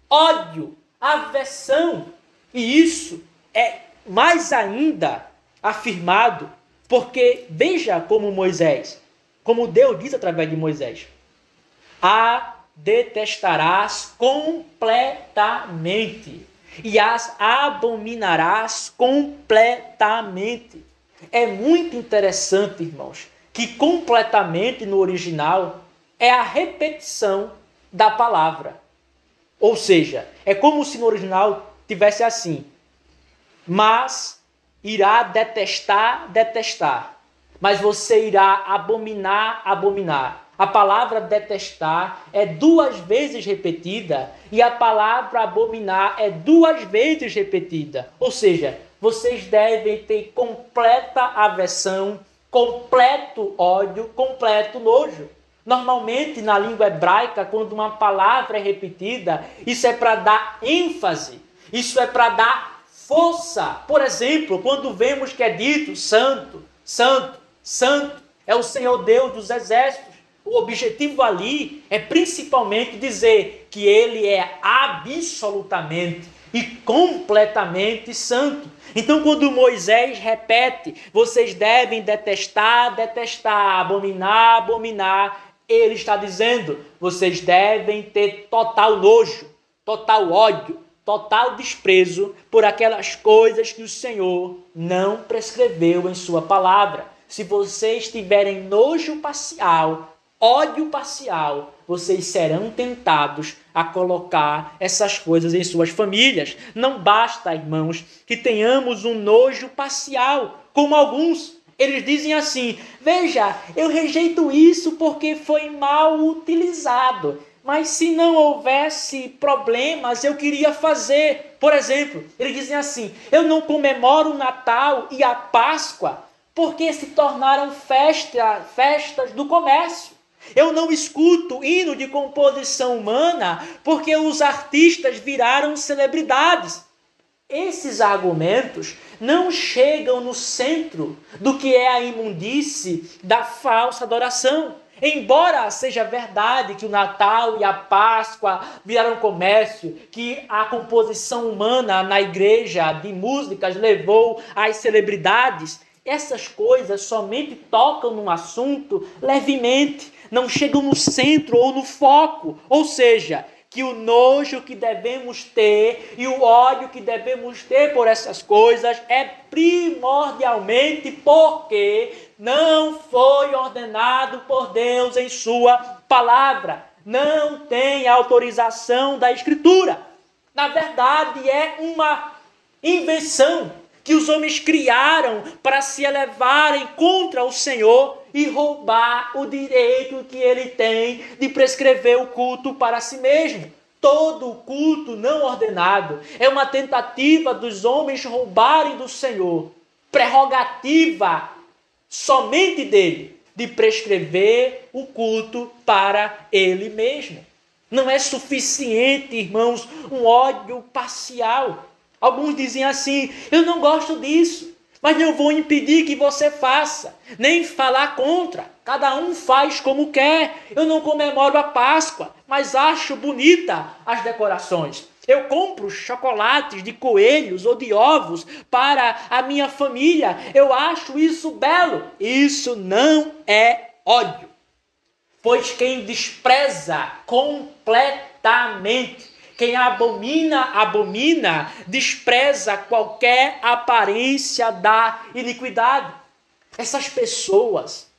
ódio, aversão. E isso é mais ainda afirmado porque veja como Deus diz através de Moisés: detestarás completamente e as abominarás completamente. É muito interessante, irmãos, que completamente no original é a repetição da palavra. Ou seja, é como se no original tivesse assim: mas irá detestar, detestar. Mas você irá abominar, abominar. A palavra detestar é 2 vezes repetida e a palavra abominar é 2 vezes repetida. Ou seja, vocês devem ter completa aversão, completo ódio, completo nojo. Normalmente, na língua hebraica, quando uma palavra é repetida, isso é para dar ênfase, isso é para dar força. Por exemplo, quando vemos que é dito santo, santo, santo, é o Senhor Deus dos exércitos. O objetivo ali é principalmente dizer que ele é absolutamente e completamente santo. Então, quando Moisés repete: vocês devem detestar, detestar, abominar, abominar, ele está dizendo: vocês devem ter total nojo, total ódio, total desprezo por aquelas coisas que o Senhor não prescreveu em sua palavra. Se vocês tiverem nojo parcial, ódio parcial, vocês serão tentados a colocar essas coisas em suas famílias. Não basta, irmãos, que tenhamos um nojo parcial, como alguns. Eles dizem assim: veja, eu rejeito isso porque foi mal utilizado. Mas se não houvesse problemas, eu queria fazer. Por exemplo, eles dizem assim: eu não comemoro o Natal e a Páscoa porque se tornaram festas do comércio. Eu não escuto hino de composição humana porque os artistas viraram celebridades. Esses argumentos não chegam no centro do que é a imundície da falsa adoração. Embora seja verdade que o Natal e a Páscoa viraram comércio, que a composição humana na igreja de músicas levou às celebridades, essas coisas somente tocam no assunto levemente, não chegam no centro ou no foco. Ou seja, que o nojo que devemos ter e o ódio que devemos ter por essas coisas é primordialmente porque não foi ordenado por Deus em sua palavra. Não tem autorização da Escritura. Na verdade, é uma invenção que os homens criaram para se elevarem contra o Senhor e roubar o direito que ele tem de prescrever o culto para si mesmo. Todo culto não ordenado é uma tentativa dos homens roubarem do Senhor prerrogativa somente dele de prescrever o culto para ele mesmo. Não é suficiente, irmãos, um ódio parcial. Alguns dizem assim: eu não gosto disso, mas não vou impedir que você faça, nem falar contra. Cada um faz como quer. Eu não comemoro a Páscoa, mas acho bonita as decorações. Eu compro chocolates de coelhos ou de ovos para a minha família. Eu acho isso belo. Isso não é ódio. Pois quem despreza completamente, quem abomina, despreza qualquer aparência da iniquidade. Essas pessoas,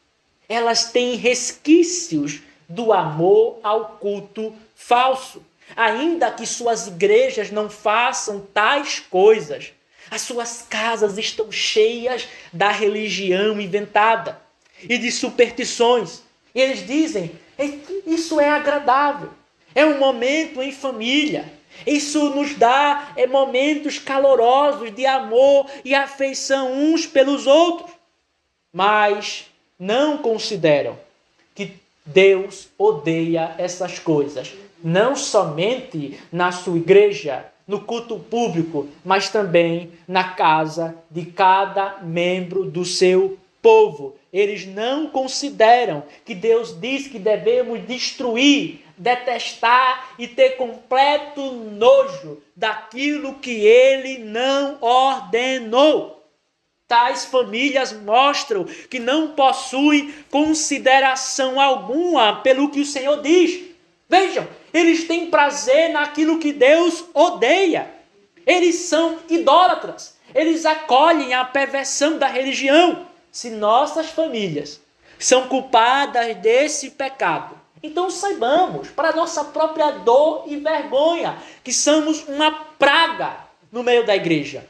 elas têm resquícios do amor ao culto falso. Ainda que suas igrejas não façam tais coisas, as suas casas estão cheias da religião inventada e de superstições. E eles dizem: isso é agradável, é um momento em família, isso nos dá momentos calorosos de amor e afeição uns pelos outros. Mas não consideram que Deus odeia essas coisas, não somente na sua igreja, no culto público, mas também na casa de cada membro do seu povo. Eles não consideram que Deus diz que devemos destruir, detestar e ter completo nojo daquilo que ele não ordenou. Tais famílias mostram que não possuem consideração alguma pelo que o Senhor diz. Vejam, eles têm prazer naquilo que Deus odeia. Eles são idólatras. Eles acolhem a perversão da religião. Se nossas famílias são culpadas desse pecado, então saibamos, para nossa própria dor e vergonha, que somos uma praga no meio da igreja,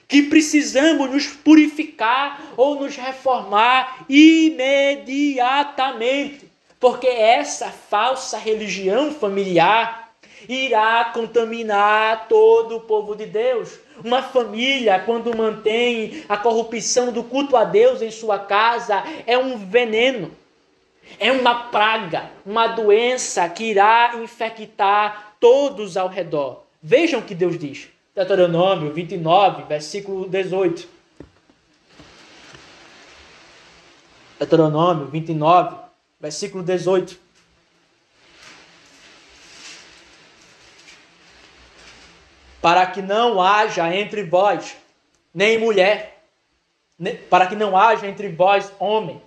que precisamos nos purificar ou nos reformar imediatamente, porque essa falsa religião familiar irá contaminar todo o povo de Deus. Uma família, quando mantém a corrupção do culto a Deus em sua casa, é um veneno, é uma praga, uma doença que irá infectar todos ao redor. Vejam o que Deus diz. Deuteronômio 29, versículo 18. Deuteronômio 29, versículo 18. Para que não haja entre vós nem mulher, para que não haja entre vós homem,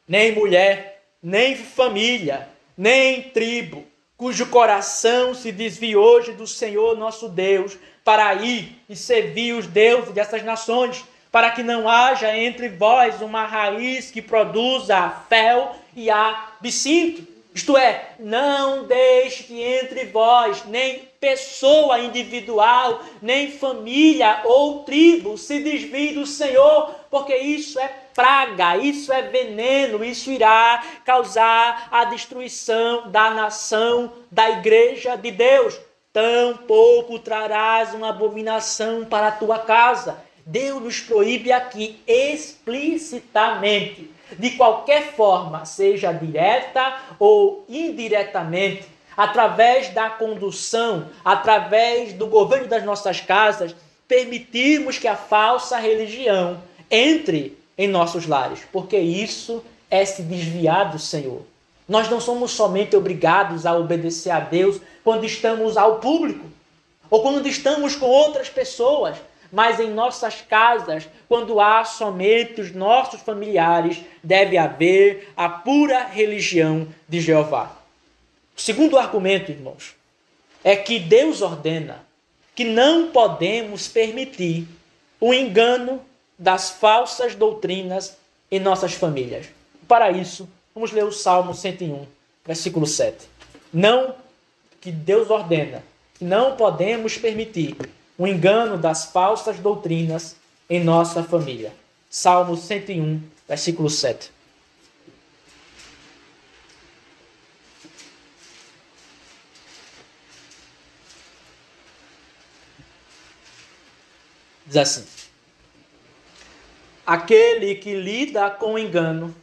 nem mulher, nem família, nem tribo, cujo coração se desvie hoje do Senhor nosso Deus, para ir e servir os deuses dessas nações, para que não haja entre vós uma raiz que produza a fel e a absinto. Isto é, não deixe que entre vós nem pessoa individual, nem família ou tribo se desvie do Senhor, porque isso é praga, isso é veneno, isso irá causar a destruição da nação, da igreja de Deus. Tampouco trarás uma abominação para a tua casa. Deus nos proíbe aqui explicitamente, de qualquer forma, seja direta ou indiretamente, através da condução, através do governo das nossas casas, permitirmos que a falsa religião entre em nossos lares, porque isso é se desviar do Senhor. Nós não somos somente obrigados a obedecer a Deus quando estamos ao público ou quando estamos com outras pessoas, mas em nossas casas, quando há somente os nossos familiares, deve haver a pura religião de Jeová. O segundo argumento, irmãos, é que Deus ordena que não podemos permitir o engano das falsas doutrinas em nossas famílias. Para isso, vamos ler o Salmo 101, versículo 7. Não, que Deus ordena que não podemos permitir o engano das falsas doutrinas em nossa família. Salmo 101, versículo 7. Diz assim: aquele que lida com engano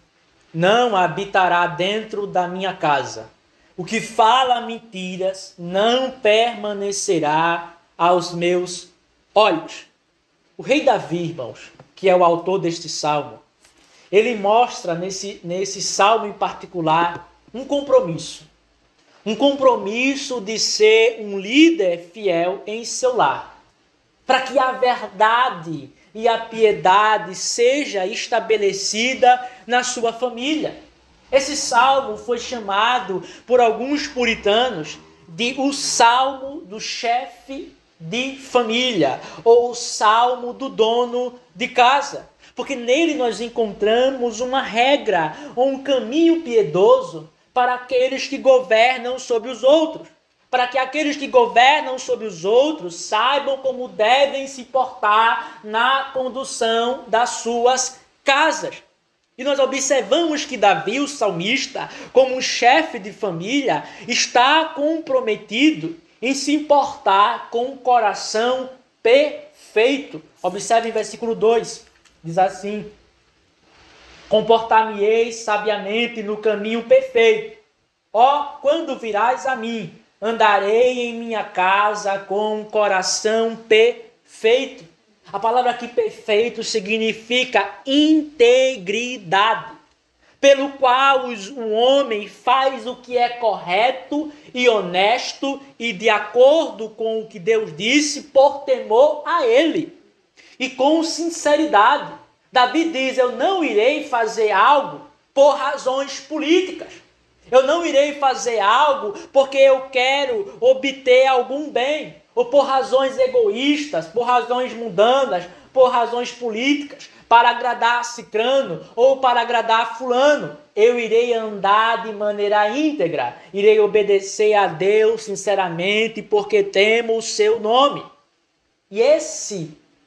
não habitará dentro da minha casa. O que fala mentiras não permanecerá aos meus olhos. O rei Davi, irmãos, que é o autor deste salmo, ele mostra nesse salmo em particular um compromisso. Um compromisso de ser um líder fiel em seu lar, para que a verdade e a piedade seja estabelecida na sua família. Esse salmo foi chamado por alguns puritanos de o salmo do chefe de família, ou o salmo do dono de casa, porque nele nós encontramos uma regra ou um caminho piedoso para aqueles que governam sobre os outros, para que aqueles que governam sobre os outros saibam como devem se portar na condução das suas casas. E nós observamos que Davi, o salmista, como um chefe de família, está comprometido em se importar com um coração perfeito. Observe em versículo 2, diz assim: comportar-me-eis sabiamente no caminho perfeito. Ó, quando virás a mim, andarei em minha casa com um coração perfeito. A palavra aqui perfeito significa integridade, pelo qual o homem faz o que é correto e honesto e de acordo com o que Deus disse por temor a ele e com sinceridade. Davi diz: eu não irei fazer algo por razões políticas. Eu não irei fazer algo porque eu quero obter algum bem, ou por razões egoístas, por razões mundanas, por razões políticas, para agradar cicrano ou para agradar fulano. Eu irei andar de maneira íntegra, irei obedecer a Deus sinceramente, porque temo o seu nome. E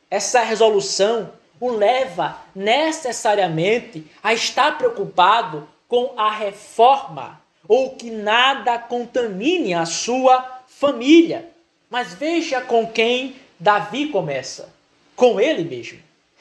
essa resolução o leva necessariamente a estar preocupado com a reforma, ou que nada contamine a sua família. Mas veja com quem Davi começa, com ele mesmo.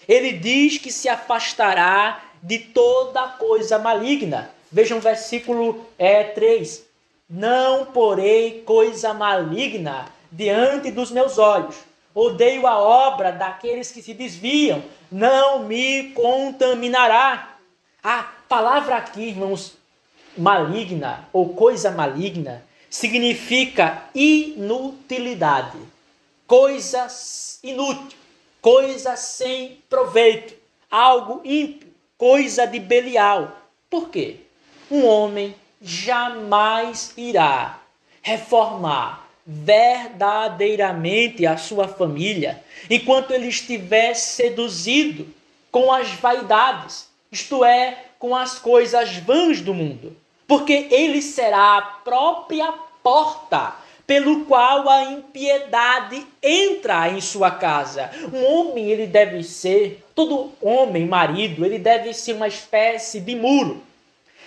Ele diz que se afastará de toda coisa maligna. Vejam o versículo 3. Não porei coisa maligna diante dos meus olhos. Odeio a obra daqueles que se desviam. Não me contaminará. A palavra aqui, irmãos, maligna ou coisa maligna, significa inutilidade. Coisa inútil, coisa sem proveito, algo ímpio, coisa de Belial. Por quê? Um homem jamais irá reformar verdadeiramente a sua família enquanto ele estiver seduzido com as vaidades, isto é, com as coisas vãs do mundo, porque ele será a própria porta pelo qual a impiedade entra em sua casa. Um homem, ele deve ser, todo homem, marido, ele deve ser uma espécie de muro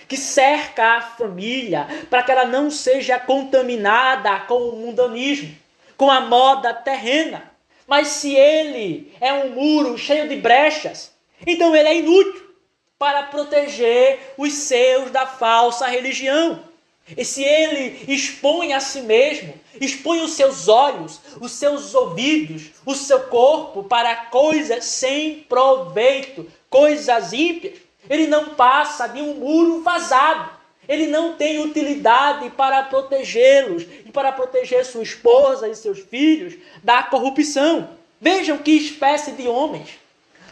que cerca a família para que ela não seja contaminada com o mundanismo, com a moda terrena. Mas se ele é um muro cheio de brechas, então ele é inútil para proteger os seus da falsa religião. E se ele expõe a si mesmo, expõe os seus olhos, os seus ouvidos, o seu corpo para coisas sem proveito, coisas ímpias, ele não passa de um muro vazado. Ele não tem utilidade para protegê-los e para proteger sua esposa e seus filhos da corrupção. Vejam que espécie de homens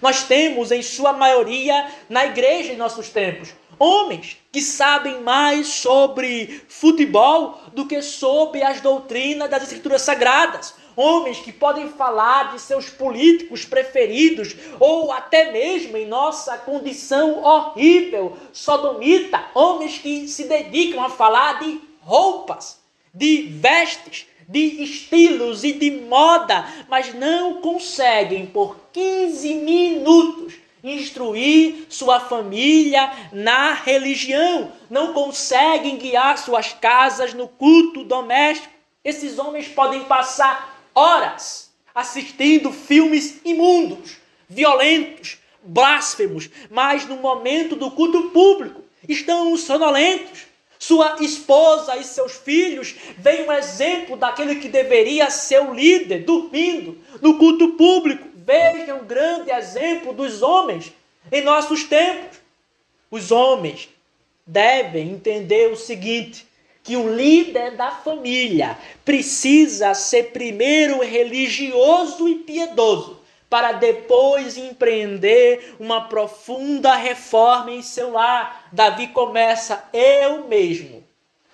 nós temos, em sua maioria, na igreja em nossos tempos. Homens que sabem mais sobre futebol do que sobre as doutrinas das Escrituras Sagradas. Homens que podem falar de seus políticos preferidos, ou até mesmo em nossa condição horrível, sodomita. Homens que se dedicam a falar de roupas, de vestes, de estilos e de moda, mas não conseguem por 15 minutos instruir sua família na religião, não conseguem guiar suas casas no culto doméstico. Esses homens podem passar horas assistindo filmes imundos, violentos, blasfemos, mas no momento do culto público estão sonolentos. Sua esposa e seus filhos veem um exemplo daquele que deveria ser o líder, dormindo no culto público. Vejam um grande exemplo dos homens em nossos tempos. Os homens devem entender o seguinte, que o líder da família precisa ser primeiro religioso e piedoso, para depois empreender uma profunda reforma em seu lar. Davi começa: eu mesmo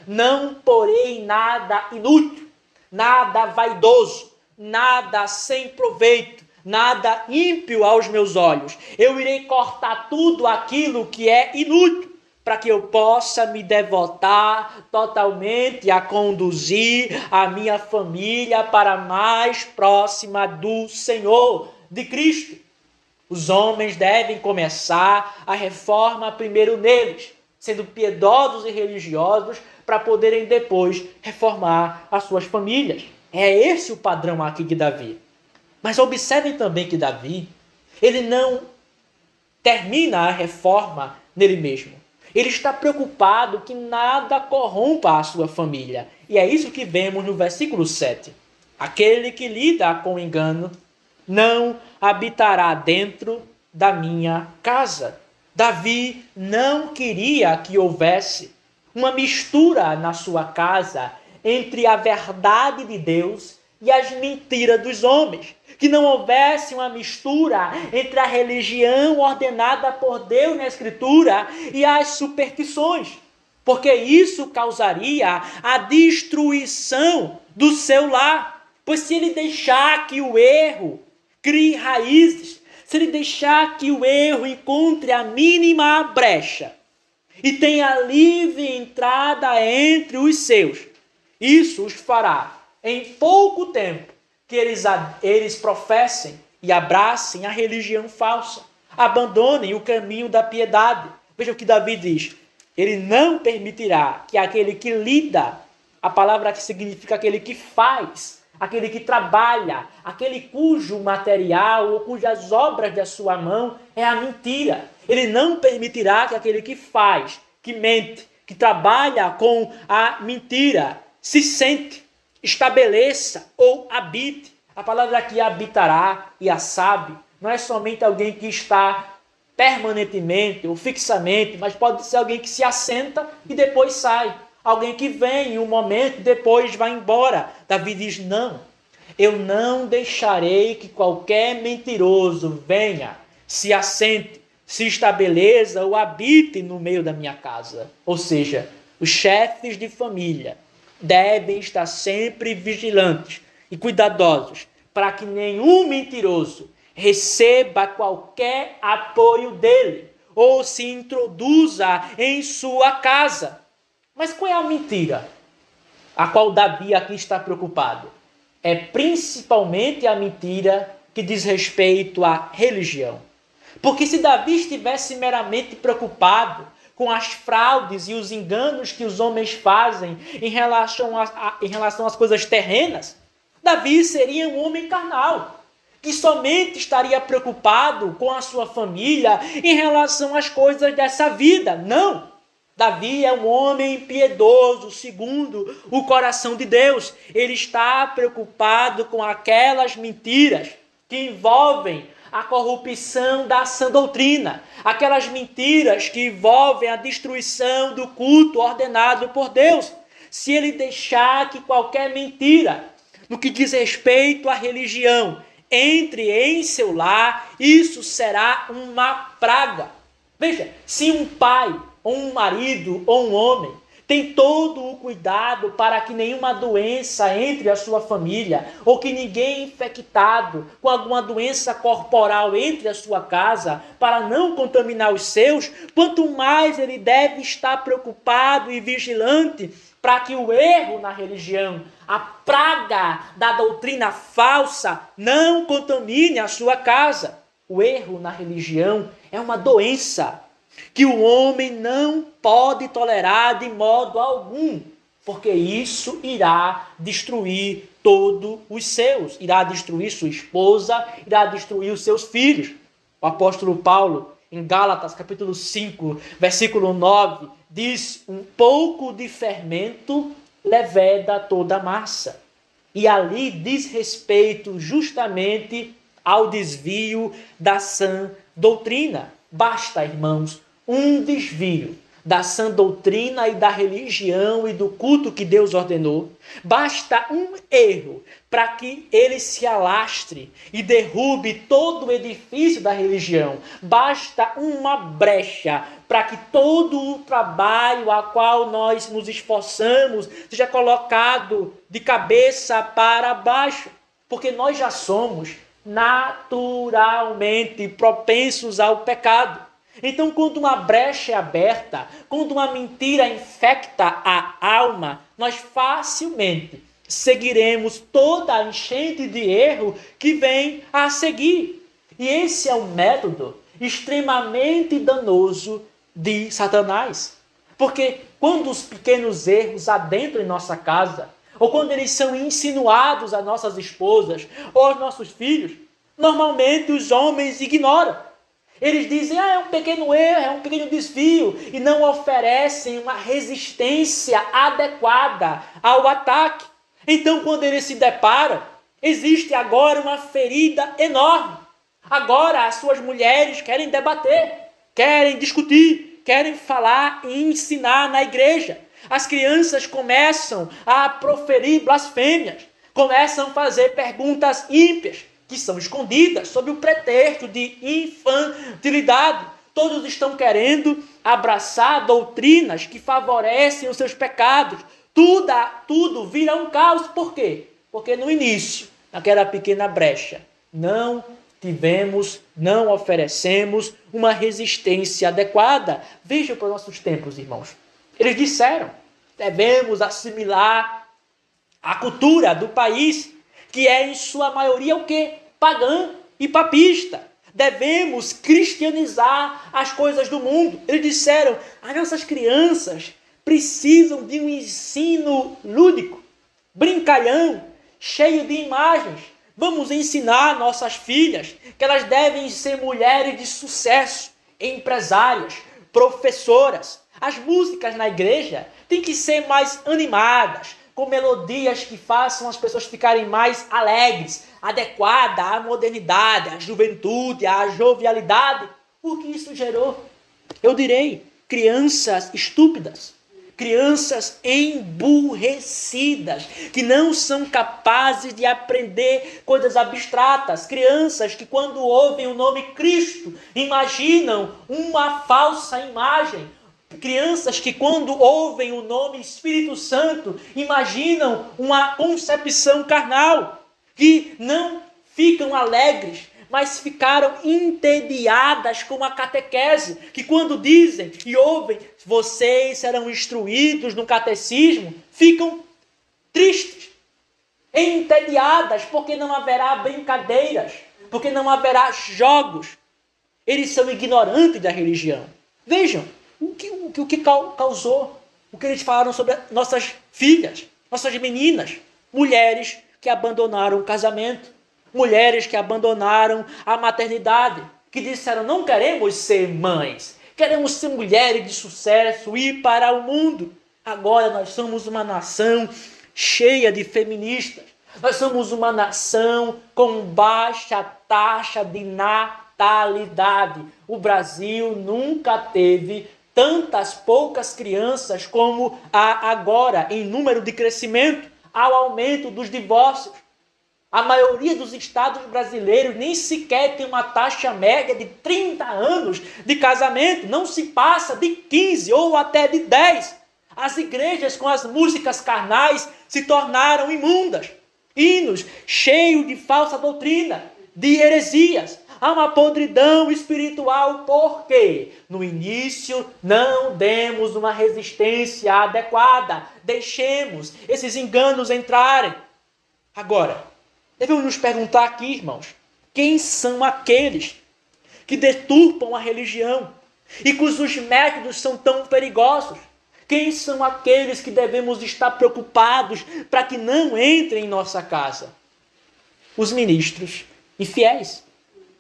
não porei nada inútil, nada vaidoso, nada sem proveito, nada ímpio aos meus olhos. Eu irei cortar tudo aquilo que é inútil, para que eu possa me devotar totalmente a conduzir a minha família para mais próxima do Senhor, de Cristo. Os homens devem começar a reforma primeiro neles, sendo piedosos e religiosos, para poderem depois reformar as suas famílias. É esse o padrão aqui de Davi. Mas observem também que Davi, ele não termina a reforma nele mesmo. Ele está preocupado que nada corrompa a sua família. E é isso que vemos no versículo 7. Aquele que lida com engano não habitará dentro da minha casa. Davi não queria que houvesse uma mistura na sua casa entre a verdade de Deus e as mentiras dos homens. Que não houvesse uma mistura entre a religião ordenada por Deus na Escritura e as superstições, porque isso causaria a destruição do seu lar. Pois se ele deixar que o erro crie raízes, se ele deixar que o erro encontre a mínima brecha e tenha livre entrada entre os seus, isso os fará, em pouco tempo, que eles professem e abracem a religião falsa, abandonem o caminho da piedade. Veja o que Davi diz: ele não permitirá que aquele que lida, a palavra que significa aquele que faz, aquele que trabalha, aquele cujo material ou cujas obras da sua mão é a mentira. Ele não permitirá que aquele que faz, que mente, que trabalha com a mentira, se sente, estabeleça ou habite. A palavra aqui habitará e a sabe, não é somente alguém que está permanentemente ou fixamente, mas pode ser alguém que se assenta e depois sai. Alguém que vem em um momento e depois vai embora. Davi diz: não, eu não deixarei que qualquer mentiroso venha, se assente, se estabeleça ou habite no meio da minha casa. Ou seja, os chefes de família devem estar sempre vigilantes e cuidadosos para que nenhum mentiroso receba qualquer apoio dele ou se introduza em sua casa. Mas qual é a mentira a qual Davi aqui está preocupado? É principalmente a mentira que diz respeito à religião. Porque se Davi estivesse meramente preocupado com as fraudes e os enganos que os homens fazem em relação às coisas terrenas, Davi seria um homem carnal, que somente estaria preocupado com a sua família em relação às coisas dessa vida. Não! Davi é um homem piedoso, segundo o coração de Deus. Ele está preocupado com aquelas mentiras que envolvem a corrupção da sã doutrina, aquelas mentiras que envolvem a destruição do culto ordenado por Deus. Se ele deixar que qualquer mentira, no que diz respeito à religião, entre em seu lar, isso será uma praga. Veja, se um pai ou um marido, ou um homem, tem todo o cuidado para que nenhuma doença entre a sua família, ou que ninguém infectado com alguma doença corporal entre a sua casa, para não contaminar os seus, quanto mais ele deve estar preocupado e vigilante para que o erro na religião, a praga da doutrina falsa, não contamine a sua casa. O erro na religião é uma doença que o homem não pode tolerar de modo algum, porque isso irá destruir todos os seus, irá destruir sua esposa, irá destruir os seus filhos. O apóstolo Paulo, em Gálatas, capítulo 5, versículo 9, diz: um pouco de fermento leveda toda a massa. E ali diz respeito justamente ao desvio da sã doutrina. Basta, irmãos, um desvio da sã doutrina e da religião e do culto que Deus ordenou. Basta um erro para que ele se alastre e derrube todo o edifício da religião. Basta uma brecha para que todo o trabalho a qual nós nos esforçamos seja colocado de cabeça para baixo, porque nós já somos naturalmente propensos ao pecado. Então, quando uma brecha é aberta, quando uma mentira infecta a alma, nós facilmente seguiremos toda a enchente de erro que vem a seguir. E esse é um método extremamente danoso de Satanás. Porque quando os pequenos erros adentram em nossa casa, ou quando eles são insinuados às nossas esposas ou aos nossos filhos, normalmente os homens ignoram. Eles dizem, é um pequeno erro, é um pequeno desvio, e não oferecem uma resistência adequada ao ataque. Então, quando eles se deparam, existe agora uma ferida enorme. Agora, as suas mulheres querem debater, querem discutir, querem falar e ensinar na igreja. As crianças começam a proferir blasfêmias, começam a fazer perguntas ímpias, que são escondidas sob o pretexto de infantilidade. Todos estão querendo abraçar doutrinas que favorecem os seus pecados. Tudo vira um caos. Por quê? Porque no início, naquela pequena brecha, não oferecemos uma resistência adequada. Vejam para os nossos tempos, irmãos. Eles disseram, devemos assimilar a cultura do país, que é em sua maioria o quê? Pagã e papista. Devemos cristianizar as coisas do mundo. Eles disseram, as nossas crianças precisam de um ensino lúdico, brincalhão, cheio de imagens. Vamos ensinar nossas filhas que elas devem ser mulheres de sucesso, empresárias, professoras. As músicas na igreja têm que ser mais animadas, com melodias que façam as pessoas ficarem mais alegres, adequada à modernidade, à juventude, à jovialidade. O que isso gerou? Eu direi, crianças estúpidas, crianças emburrecidas, que não são capazes de aprender coisas abstratas, crianças que quando ouvem o nome Cristo, imaginam uma falsa imagem, crianças que quando ouvem o nome Espírito Santo, imaginam uma concepção carnal, que não ficam alegres, mas ficaram entediadas com a catequese, que quando dizem e ouvem, vocês serão instruídos no catecismo, ficam tristes, entediadas, porque não haverá brincadeiras, porque não haverá jogos. Eles são ignorantes da religião. Vejam, o que causou, o que eles falaram sobre nossas filhas, nossas meninas, mulheres que abandonaram o casamento, mulheres que abandonaram a maternidade, que disseram, não queremos ser mães, queremos ser mulheres de sucesso, ir para o mundo. Agora nós somos uma nação cheia de feministas, nós somos uma nação com baixa taxa de natalidade. O Brasil nunca teve tantas poucas crianças como há agora, em número de crescimento, ao aumento dos divórcios, A maioria dos estados brasileiros nem sequer tem uma taxa média de 30 anos de casamento. Não se passa de 15 ou até de 10. As igrejas com as músicas carnais se tornaram imundas. Hinos cheios de falsa doutrina, de heresias. Há uma podridão espiritual porque no início não demos uma resistência adequada. Deixemos esses enganos entrarem. Agora, devemos nos perguntar aqui, irmãos, quem são aqueles que deturpam a religião e cujos métodos são tão perigosos? Quem são aqueles que devemos estar preocupados para que não entrem em nossa casa? Os ministros infiéis.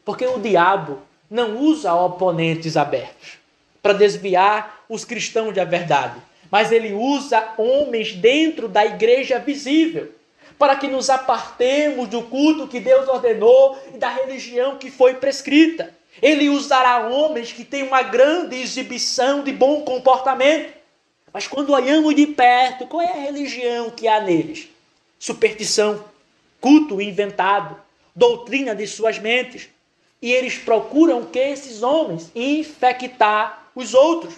Porque o diabo não usa oponentes abertos para desviar os cristãos da verdade, mas ele usa homens dentro da igreja visível para que nos apartemos do culto que Deus ordenou e da religião que foi prescrita. Ele usará homens que têm uma grande exibição de bom comportamento, mas quando olhamos de perto, qual é a religião que há neles? Superstição, culto inventado, doutrina de suas mentes. E eles procuram que esses homens infectar os outros,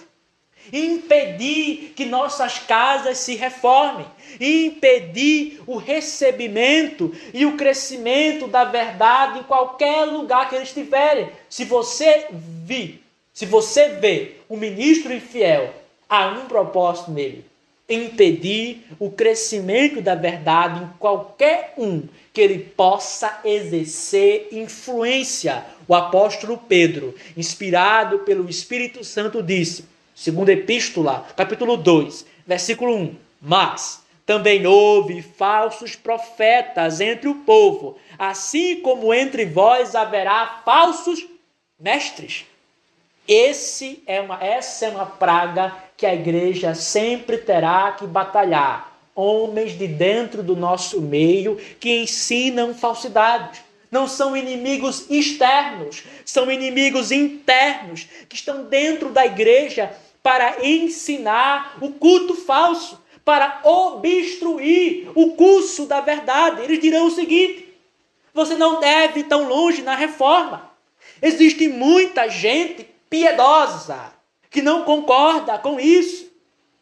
impedir que nossas casas se reformem, impedir o recebimento e o crescimento da verdade em qualquer lugar que eles estiverem. Se você vê um ministro infiel, há um propósito nele: impedir o crescimento da verdade em qualquer um que ele possa exercer influência. O apóstolo Pedro, inspirado pelo Espírito Santo, disse, segunda epístola, capítulo 2, versículo 1, mas também houve falsos profetas entre o povo, assim como entre vós haverá falsos mestres. Essa é uma praga que a igreja sempre terá que batalhar. Homens de dentro do nosso meio que ensinam falsidades. Não são inimigos externos, são inimigos internos que estão dentro da igreja para ensinar o culto falso, para obstruir o curso da verdade. Eles dirão o seguinte: você não deve ir tão longe na reforma. Existe muita gente piedosa que não concorda com isso.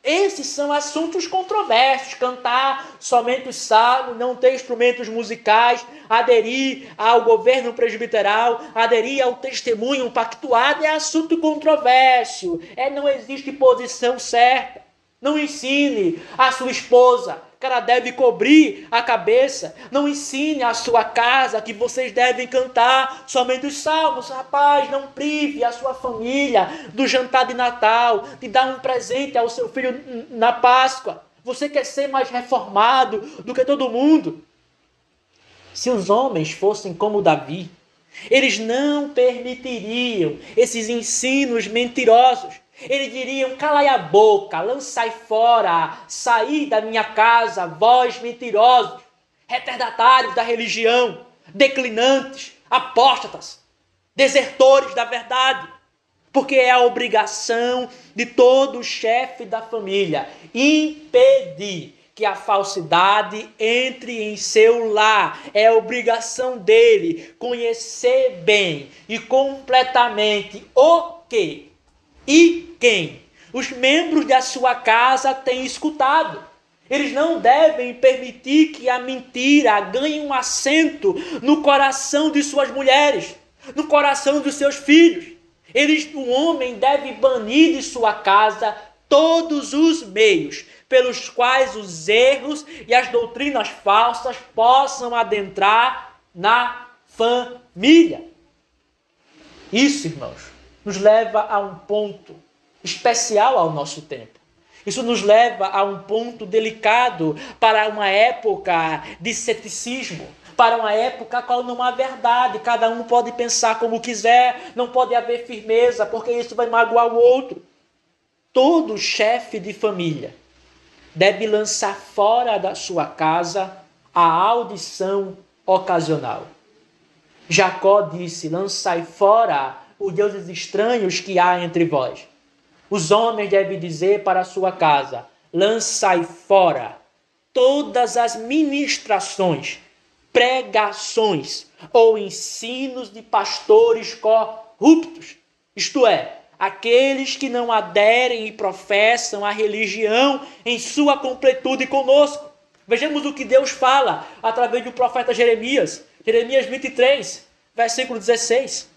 Esses são assuntos controversos. Cantar somente os salmos, não ter instrumentos musicais, aderir ao governo presbiteral, aderir ao testemunho pactuado é assunto controverso. Não existe posição certa. Não ensine a sua esposa que ela deve cobrir a cabeça. Não ensine a sua casa que vocês devem cantar somente os salmos. Rapaz, não prive a sua família do jantar de Natal, de dar um presente ao seu filho na Páscoa. Você quer ser mais reformado do que todo mundo. Se os homens fossem como Davi, eles não permitiriam esses ensinos mentirosos. Eles diriam: calai a boca, lançai fora, saí da minha casa, vós mentirosos, retardatários da religião, declinantes, apóstatas, desertores da verdade. Porque é a obrigação de todo chefe da família impedir que a falsidade entre em seu lar. É a obrigação dele conhecer bem e completamente o que e quem os membros da sua casa têm escutado. Eles não devem permitir que a mentira ganhe um assento no coração de suas mulheres, no coração dos seus filhos. O homem deve banir de sua casa todos os meios pelos quais os erros e as doutrinas falsas possam adentrar na família. Isso, irmãos, nos leva a um ponto especial ao nosso tempo. Isso nos leva a um ponto delicado para uma época de ceticismo, para uma época qual não há verdade, cada um pode pensar como quiser, não pode haver firmeza, porque isso vai magoar o outro. Todo chefe de família deve lançar fora da sua casa a audição ocasional. Jacó disse: lançai fora os deuses estranhos que há entre vós. Os homens devem dizer para a sua casa: lançai fora todas as ministrações pregações ou ensinos de pastores corruptos, isto é, aqueles que não aderem e professam a religião em sua completude conosco. Vejamos o que Deus fala através do profeta Jeremias. Jeremias 23, versículo 16.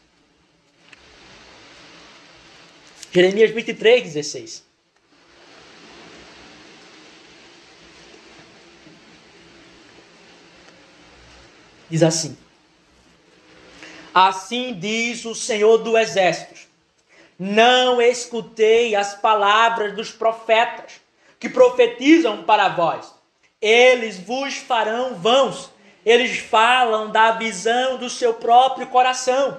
Jeremias 23, 16. Diz assim: assim diz o Senhor dos Exércitos: não escutei as palavras dos profetas que profetizam para vós. Eles vos farão vãos. Eles falam da visão do seu próprio coração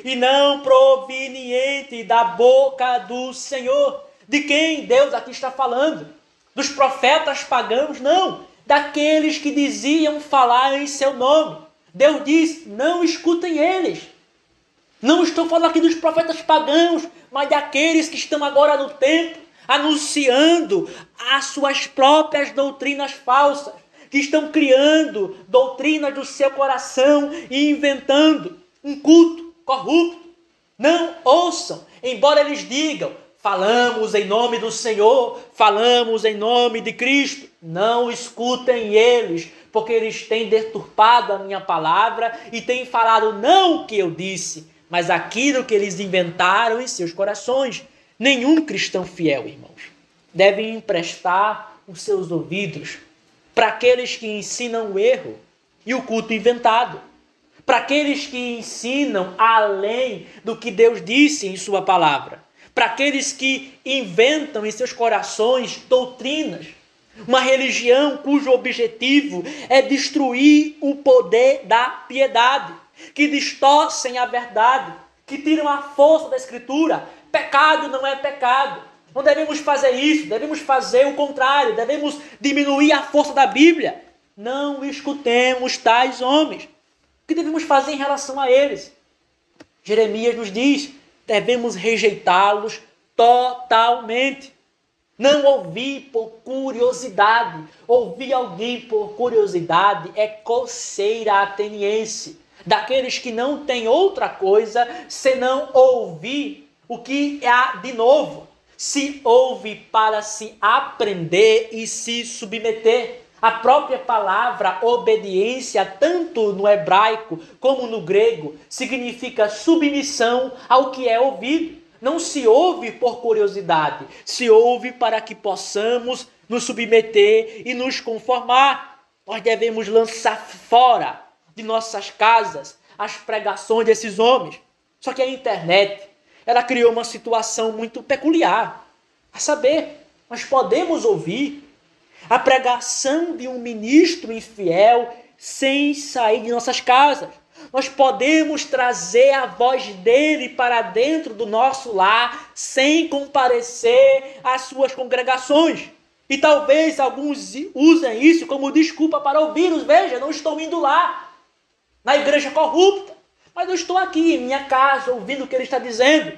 e não proveniente da boca do Senhor. De quem Deus aqui está falando? Dos profetas pagãos? Não. Daqueles que diziam falar em seu nome. Deus diz: não escutem eles. Não estou falando aqui dos profetas pagãos, mas daqueles que estão agora no templo, anunciando as suas próprias doutrinas falsas, que estão criando doutrinas do seu coração e inventando um culto corrupto. Não ouçam, embora eles digam: falamos em nome do Senhor, falamos em nome de Cristo. Não escutem eles, porque eles têm deturpado a minha palavra e têm falado não o que eu disse, mas aquilo que eles inventaram em seus corações. Nenhum cristão fiel, irmãos, deve emprestar os seus ouvidos para aqueles que ensinam o erro e o culto inventado, para aqueles que ensinam além do que Deus disse em sua palavra, para aqueles que inventam em seus corações doutrinas, uma religião cujo objetivo é destruir o poder da piedade, que distorcem a verdade, que tiram a força da Escritura. Pecado não é pecado. Não devemos fazer isso, devemos fazer o contrário, devemos diminuir a força da Bíblia. Não escutemos tais homens. O que devemos fazer em relação a eles? Jeremias nos diz: devemos rejeitá-los totalmente. Não ouvir por curiosidade. Ouvir alguém por curiosidade é coceira ateniense, daqueles que não têm outra coisa senão ouvir o que há de novo. Se ouve para se aprender e se submeter. A própria palavra obediência, tanto no hebraico como no grego, significa submissão ao que é ouvido. Não se ouve por curiosidade, se ouve para que possamos nos submeter e nos conformar. Nós devemos lançar fora de nossas casas as pregações desses homens. Só que a internet, ela criou uma situação muito peculiar. A saber, nós podemos ouvir a pregação de um ministro infiel sem sair de nossas casas. Nós podemos trazer a voz dele para dentro do nosso lar sem comparecer às suas congregações. E talvez alguns usem isso como desculpa para ouvi-los. Veja, não estou indo lá, na igreja corrupta, mas eu estou aqui em minha casa ouvindo o que ele está dizendo.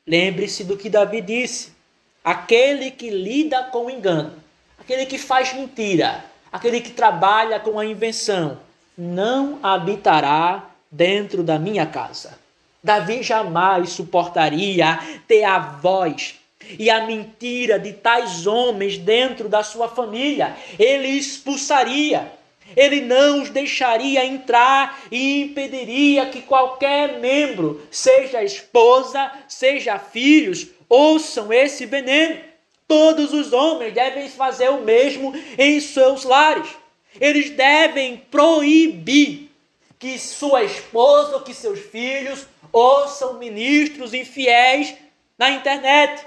Lembre-se do que Davi disse: aquele que lida com o engano, aquele que faz mentira, aquele que trabalha com a invenção, não habitará dentro da minha casa. Davi jamais suportaria ter a voz e a mentira de tais homens dentro da sua família. Ele expulsaria, ele não os deixaria entrar e impediria que qualquer membro, seja esposa, seja filhos, ouçam esse veneno. Todos os homens devem fazer o mesmo em seus lares. Eles devem proibir que sua esposa ou que seus filhos ouçam ministros infiéis na internet.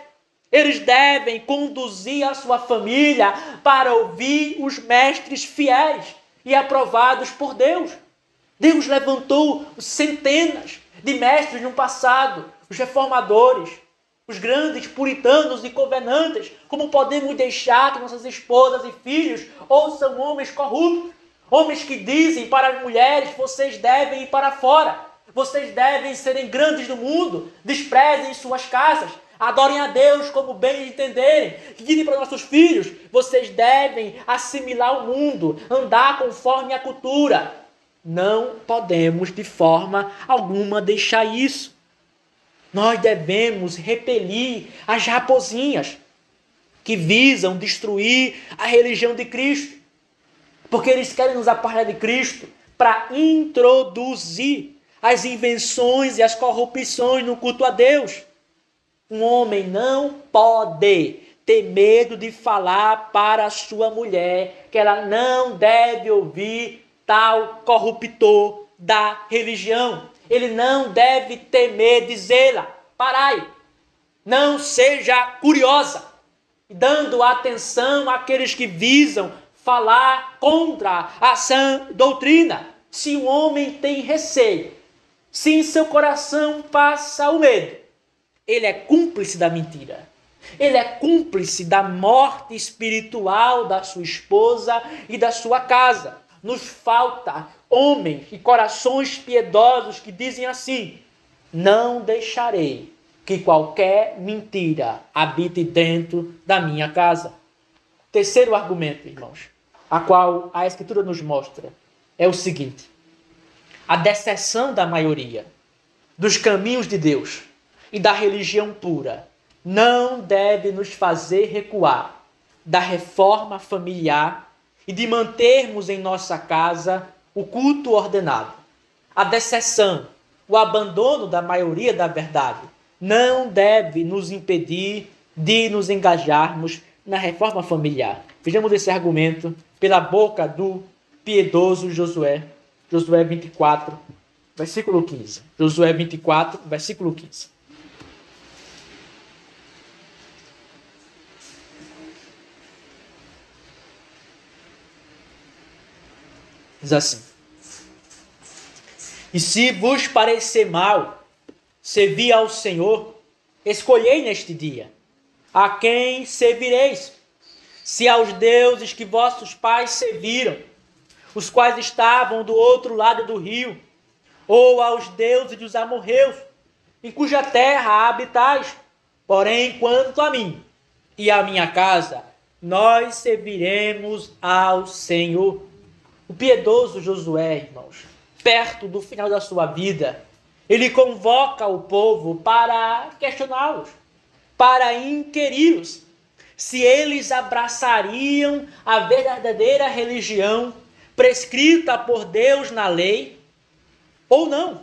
Eles devem conduzir a sua família para ouvir os mestres fiéis e aprovados por Deus. Deus levantou centenas de mestres no passado, os reformadores, os grandes puritanos e covenantes. Como podemos deixar que nossas esposas e filhos ouçam homens corruptos? Homens que dizem para as mulheres: vocês devem ir para fora, vocês devem serem grandes do mundo, desprezem suas casas, adorem a Deus como bem entenderem. Que dizem para nossos filhos: vocês devem assimilar o mundo, andar conforme a cultura. não podemos de forma alguma deixar isso. Nós devemos repelir as raposinhas que visam destruir a religião de Cristo, porque eles querem nos apartar de Cristo para introduzir as invenções e as corrupções no culto a Deus. Um homem não pode ter medo de falar para a sua mulher que ela não deve ouvir tal corruptor da religião. Ele não deve temer dizê-la: parai, não seja curiosa, dando atenção àqueles que visam falar contra a sã doutrina. Se o homem tem receio, se em seu coração passa o medo, ele é cúmplice da mentira. Ele é cúmplice da morte espiritual da sua esposa e da sua casa. Nos falta homens e corações piedosos que dizem assim: não deixarei que qualquer mentira habite dentro da minha casa. Terceiro argumento, irmãos, a qual a Escritura nos mostra, é o seguinte: a deserção da maioria dos caminhos de Deus e da religião pura não deve nos fazer recuar da reforma familiar e de mantermos em nossa casa o culto ordenado. A deserção, o abandono da maioria da verdade, não deve nos impedir de nos engajarmos na reforma familiar. Vejamos esse argumento pela boca do piedoso Josué. Josué 24, versículo 15. Josué 24, versículo 15. Diz assim: e se vos parecer mal servir ao Senhor, escolhei neste dia a quem servireis, se aos deuses que vossos pais serviram, os quais estavam do outro lado do rio, ou aos deuses dos amorreus, em cuja terra habitais. Porém, quanto a mim e a minha casa, nós serviremos ao Senhor. O piedoso Josué, irmãos, perto do final da sua vida, ele convoca o povo para questioná-los, para inquiri-los se eles abraçariam a verdadeira religião prescrita por Deus na lei ou não.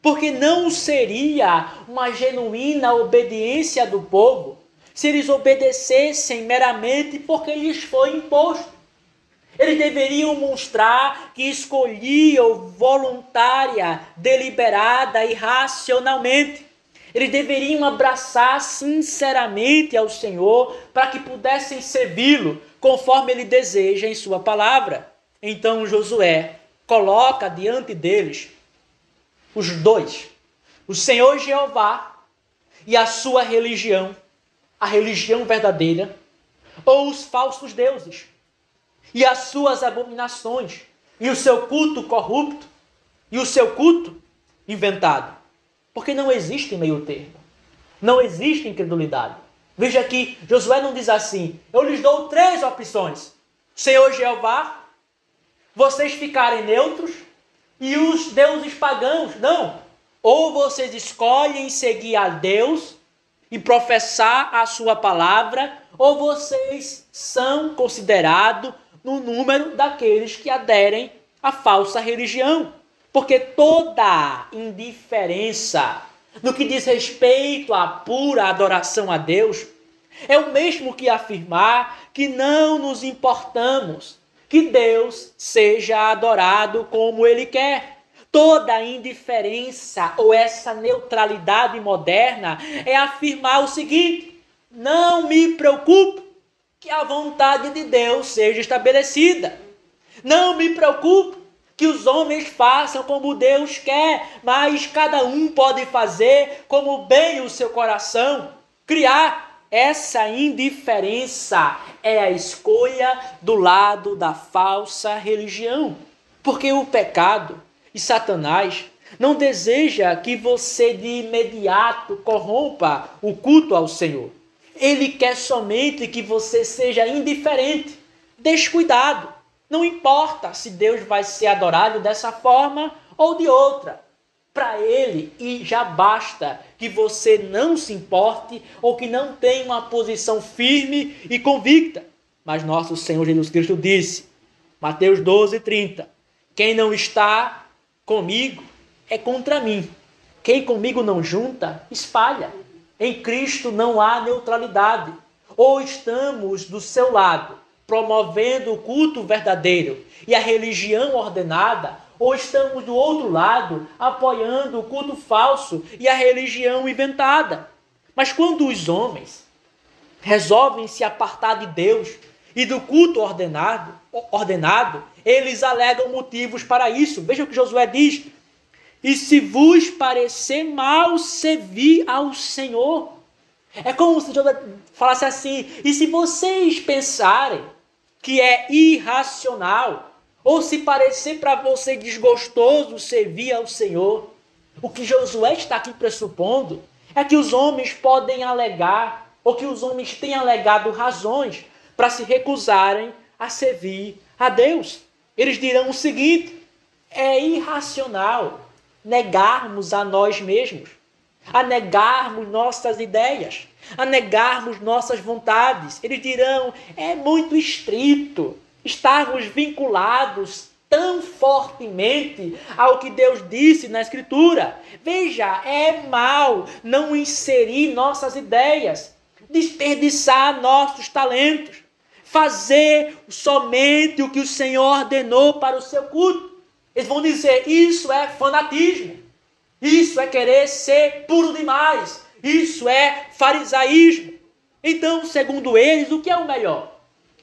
Porque não seria uma genuína obediência do povo se eles obedecessem meramente porque lhes foi imposto. Eles deveriam mostrar que escolhiam voluntária, deliberada e racionalmente. Eles deveriam abraçar sinceramente ao Senhor para que pudessem servi-lo conforme Ele deseja em sua palavra. Então Josué coloca diante deles os dois, o Senhor Jeová e a sua religião, a religião verdadeira, ou os falsos deuses e as suas abominações, e o seu culto corrupto, e o seu culto inventado. Porque não existe meio termo. Não existe incredulidade. Veja que Josué não diz assim: eu lhes dou 3 opções. Senhor Jeová, vocês ficarem neutros, e os deuses pagãos. Não. Ou vocês escolhem seguir a Deus e professar a sua palavra, ou vocês são considerados no número daqueles que aderem à falsa religião. Porque toda indiferença no que diz respeito à pura adoração a Deus é o mesmo que afirmar que não nos importamos que Deus seja adorado como Ele quer. Toda indiferença ou essa neutralidade moderna é afirmar o seguinte: não me preocupo que a vontade de Deus seja estabelecida. Não me preocupo que os homens façam como Deus quer, mas cada um pode fazer como bem o seu coração criar. Essa indiferença é a escolha do lado da falsa religião. Porque o pecado e Satanás não deseja que você de imediato corrompa o culto ao Senhor. Ele quer somente que você seja indiferente, descuidado, Não importa se Deus vai ser adorado dessa forma ou de outra. Para ele, e já basta que você não se importe ou que não tenha uma posição firme e convicta. Mas nosso Senhor Jesus Cristo disse, Mateus 12:30, quem não está comigo é contra mim. Quem comigo não junta, espalha. Em Cristo não há neutralidade. Ou estamos do seu lado, promovendo o culto verdadeiro e a religião ordenada, ou estamos do outro lado, apoiando o culto falso e a religião inventada. Mas quando os homens resolvem se apartar de Deus e do culto ordenado, eles alegam motivos para isso. Veja o que Josué diz. E se vos parecer mal servir ao Senhor. É como se Josué falasse assim, e se vocês pensarem que é irracional, ou se parecer para você desgostoso servir ao Senhor, o que Josué está aqui pressupondo é que os homens podem alegar, ou que os homens têm alegado razões para se recusarem a servir a Deus. Eles dirão o seguinte, é irracional negarmos a nós mesmos, a negarmos nossas ideias, a negarmos nossas vontades. Eles dirão, é muito estrito estarmos vinculados tão fortemente ao que Deus disse na Escritura. Veja, é mal não inserir nossas ideias, desperdiçar nossos talentos, fazer somente o que o Senhor ordenou para o seu culto. Eles vão dizer, isso é fanatismo, isso é querer ser puro demais, isso é farisaísmo. Então, segundo eles, o que é o melhor?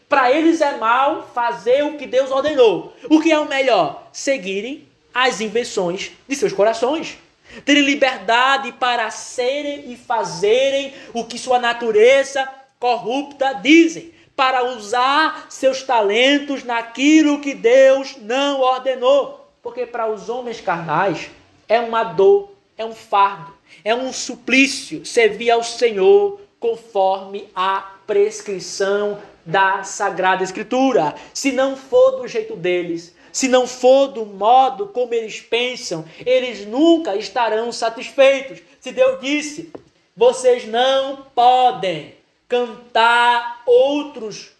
Para eles é mal fazer o que Deus ordenou. O que é o melhor? Seguirem as invenções de seus corações. Terem liberdade para serem e fazerem o que sua natureza corrupta dizem. Para usar seus talentos naquilo que Deus não ordenou. Porque para os homens carnais é uma dor, é um fardo, é um suplício servir ao Senhor conforme a prescrição da Sagrada Escritura. Se não for do jeito deles, se não for do modo como eles pensam, eles nunca estarão satisfeitos. Se Deus disse, vocês não podem cantar outros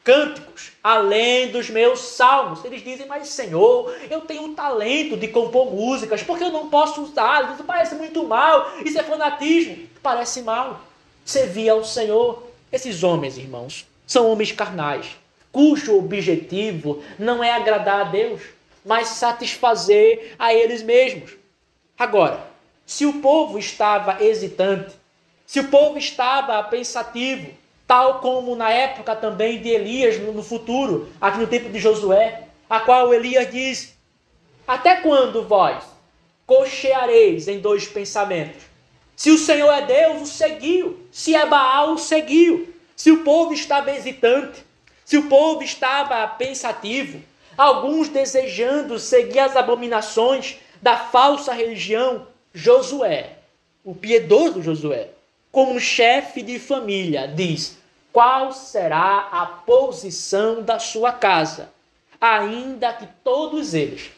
cânticos além dos meus salmos. Eles dizem, mas Senhor, eu tenho o talento de compor músicas, porque eu não posso usar? Isso parece muito mal, isso é fanatismo. Parece mal servir ao Senhor. Esses homens, irmãos, são homens carnais, cujo objetivo não é agradar a Deus, mas satisfazer a eles mesmos. Agora, se o povo estava hesitante, se o povo estava pensativo, tal como na época também de Elias no futuro, aqui no tempo de Josué, a qual Elias diz, até quando vós cocheareis em dois pensamentos? Se o Senhor é Deus, o seguiu. Se é Baal, o seguiu. Se o povo estava hesitante, se o povo estava pensativo, alguns desejando seguir as abominações da falsa religião, Josué, o piedoso Josué, como chefe de família, diz, qual será a posição da sua casa, ainda que todos eles,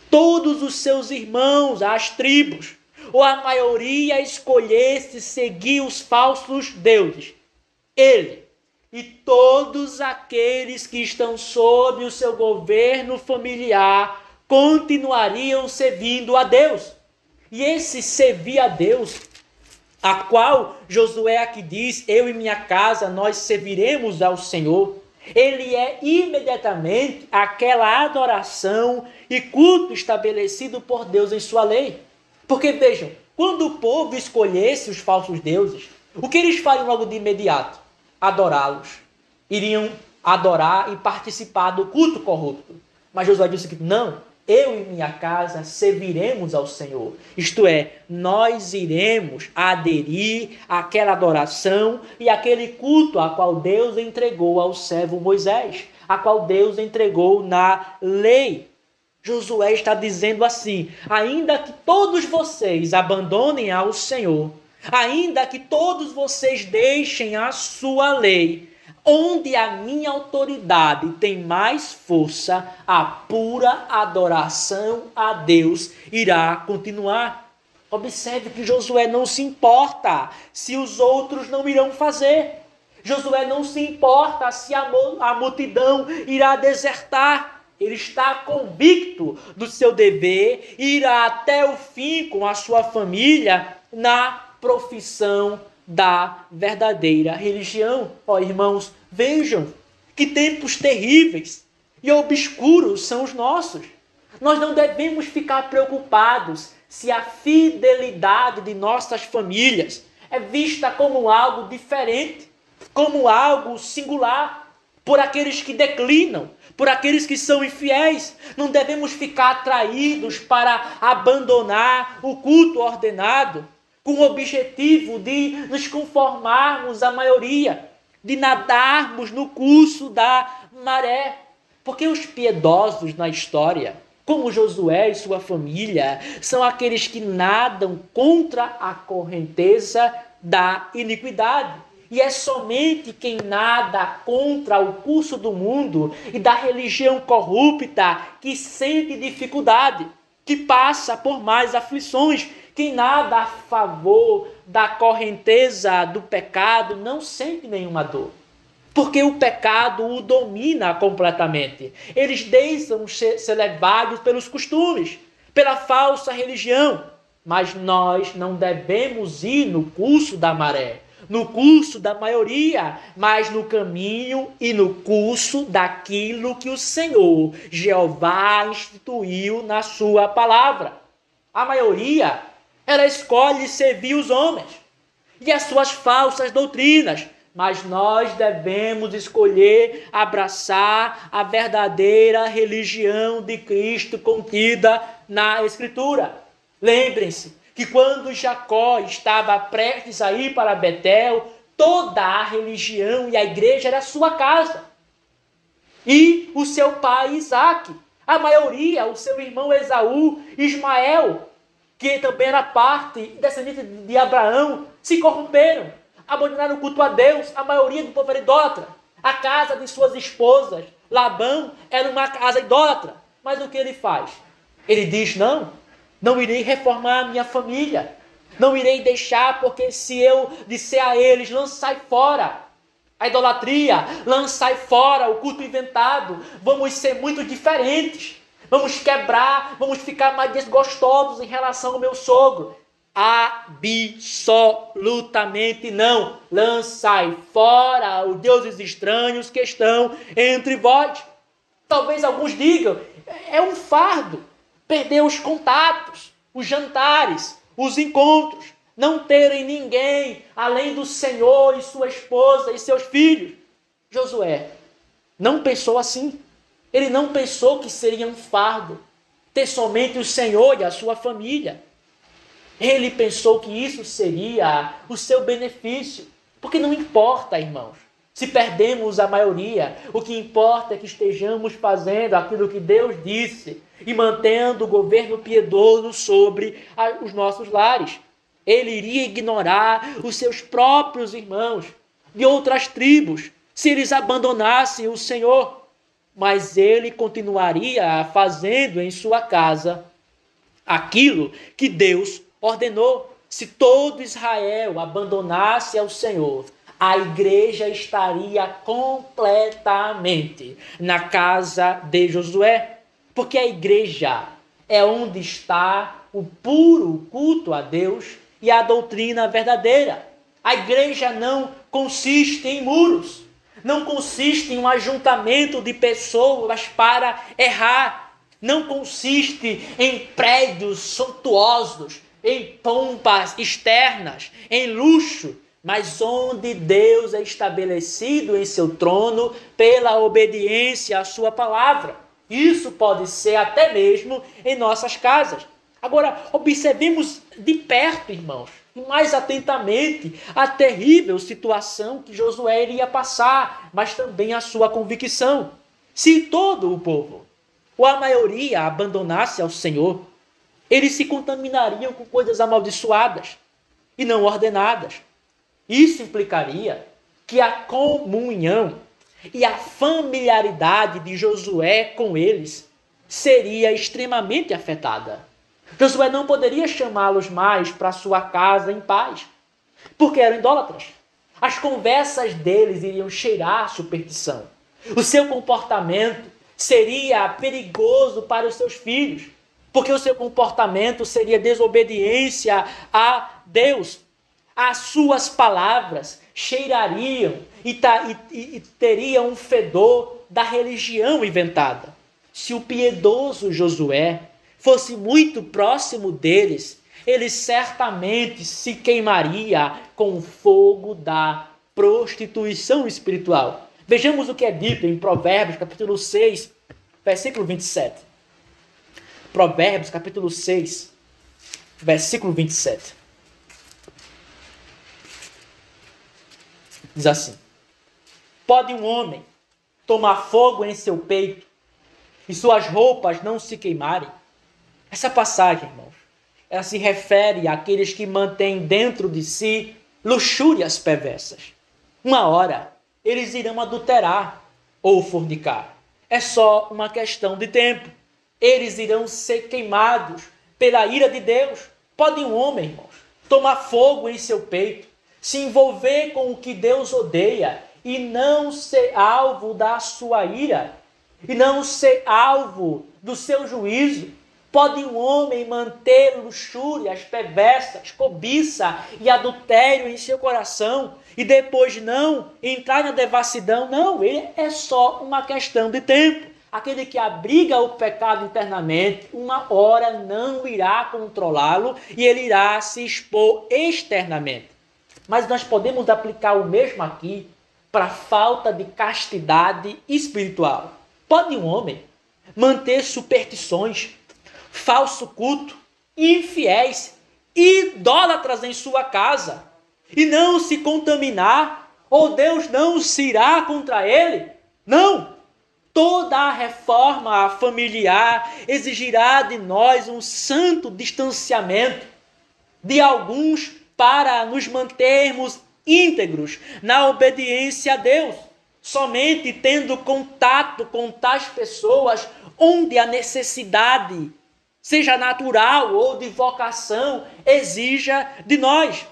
todos os seus irmãos, as tribos, ou a maioria escolhesse seguir os falsos deuses, ele e todos aqueles que estão sob o seu governo familiar continuariam servindo a Deus. E esse servir a Deus, a qual Josué aqui diz, eu e minha casa, nós serviremos ao Senhor, ele é imediatamente aquela adoração e culto estabelecido por Deus em sua lei. Porque vejam, quando o povo escolhesse os falsos deuses, o que eles fariam logo de imediato? Adorá-los. Iriam adorar e participar do culto corrupto. Mas Josué disse que não, eu e minha casa serviremos ao Senhor. Isto é, nós iremos aderir àquela adoração e àquele culto a qual Deus entregou ao servo Moisés, a qual Deus entregou na lei. Josué está dizendo assim, ainda que todos vocês abandonem ao Senhor, ainda que todos vocês deixem a sua lei, Onde a minha autoridade tem mais força, a pura adoração a Deus irá continuar. Observe que Josué não se importa se os outros não irão fazer. Josué não se importa se a multidão irá desertar. Ele está convicto do seu dever e irá até o fim com a sua família na profissão da verdadeira religião. Ó, irmãos, vejam que tempos terríveis e obscuros são os nossos. Nós não devemos ficar preocupados se a fidelidade de nossas famílias é vista como algo diferente, como algo singular, por aqueles que declinam, por aqueles que são infiéis. Não devemos ficar atraídos para abandonar o culto ordenado, com o objetivo de nos conformarmos à maioria, de nadarmos no curso da maré. Porque os piedosos na história, como Josué e sua família, são aqueles que nadam contra a correnteza da iniquidade. E é somente quem nada contra o curso do mundo e da religião corrupta que sente dificuldade, que passa por mais aflições. Quem nada a favor da correnteza do pecado não sente nenhuma dor, porque o pecado o domina completamente. Eles deixam ser levados pelos costumes, pela falsa religião. Mas nós não devemos ir no curso da maré, no curso da maioria, mas no caminho e no curso daquilo que o Senhor, Jeová, instituiu na sua palavra. A maioria, ela escolhe servir os homens e as suas falsas doutrinas, mas nós devemos escolher abraçar a verdadeira religião de Cristo contida na Escritura. Lembrem-se que quando Jacó estava prestes a ir para Betel, toda a religião e a igreja era a sua casa. E o seu pai Isaque, a maioria, o seu irmão Esaú, Ismael, que também era parte descendente de Abraão, se corromperam, abandonaram o culto a Deus. A maioria do povo era idólatra. A casa de suas esposas, Labão, era uma casa idólatra. Mas o que ele faz? Ele diz, não irei reformar a minha família. Não irei deixar, porque se eu disser a eles, lançai fora a idolatria, lançai fora o culto inventado, vamos ser muito diferentes. Vamos quebrar, vamos ficar mais desgostosos em relação ao meu sogro. Absolutamente não. Lançai fora os deuses estranhos que estão entre vós. Talvez alguns digam, é um fardo perder os contatos, os jantares, os encontros, não terem ninguém além do Senhor e sua esposa e seus filhos. Josué não pensou assim. Ele não pensou que seria um fardo ter somente o Senhor e a sua família. Ele pensou que isso seria o seu benefício. Porque não importa, irmãos, se perdemos a maioria. O que importa é que estejamos fazendo aquilo que Deus disse e mantendo o governo piedoso sobre os nossos lares. Ele iria ignorar os seus próprios irmãos de outras tribos se eles abandonassem o Senhor. Mas ele continuaria fazendo em sua casa aquilo que Deus ordenou. Se todo Israel abandonasse ao Senhor, a igreja estaria completamente na casa de Josué. Porque a igreja é onde está o puro culto a Deus e a doutrina verdadeira. A igreja não consiste em muros. Não consiste em um ajuntamento de pessoas para errar. Não consiste em prédios suntuosos, em pompas externas, em luxo, mas onde Deus é estabelecido em seu trono pela obediência à sua palavra. Isso pode ser até mesmo em nossas casas. Agora, observemos de perto, irmãos, e mais atentamente, a terrível situação que Josué iria passar, mas também a sua convicção. Se todo o povo, ou a maioria, abandonasse ao Senhor, eles se contaminariam com coisas amaldiçoadas e não ordenadas. Isso implicaria que a comunhão e a familiaridade de Josué com eles seria extremamente afetada. Josué não poderia chamá-los mais para sua casa em paz, porque eram idólatras. As conversas deles iriam cheirar a superstição. O seu comportamento seria perigoso para os seus filhos, porque o seu comportamento seria desobediência a Deus. As suas palavras cheirariam e teriam um fedor da religião inventada. Se o piedoso Josué fosse muito próximo deles, ele certamente se queimaria com o fogo da prostituição espiritual. Vejamos o que é dito em Provérbios, capítulo 6, versículo 27. Provérbios, capítulo 6, versículo 27. Diz assim: pode um homem tomar fogo em seu peito e suas roupas não se queimarem? Essa passagem, irmãos, ela se refere àqueles que mantêm dentro de si luxúrias perversas. Uma hora, eles irão adulterar ou fornicar. É só uma questão de tempo. Eles irão ser queimados pela ira de Deus. Pode um homem, irmãos, tomar fogo em seu peito, se envolver com o que Deus odeia e não ser alvo da sua ira, e não ser alvo do seu juízo? Pode um homem manter luxúrias perversas, cobiça e adultério em seu coração e depois não entrar na devassidão? Não, ele é só uma questão de tempo. Aquele que abriga o pecado internamente, uma hora não irá controlá-lo e ele irá se expor externamente. Mas nós podemos aplicar o mesmo aqui para a falta de castidade espiritual. Pode um homem manter superstições, falso culto, infiéis, idólatras em sua casa e não se contaminar? Ou Deus não se irá contra ele? Não! Toda a reforma familiar exigirá de nós um santo distanciamento de alguns para nos mantermos íntegros na obediência a Deus. Somente tendo contato com tais pessoas onde a necessidade, seja natural ou de vocação, exija de nós.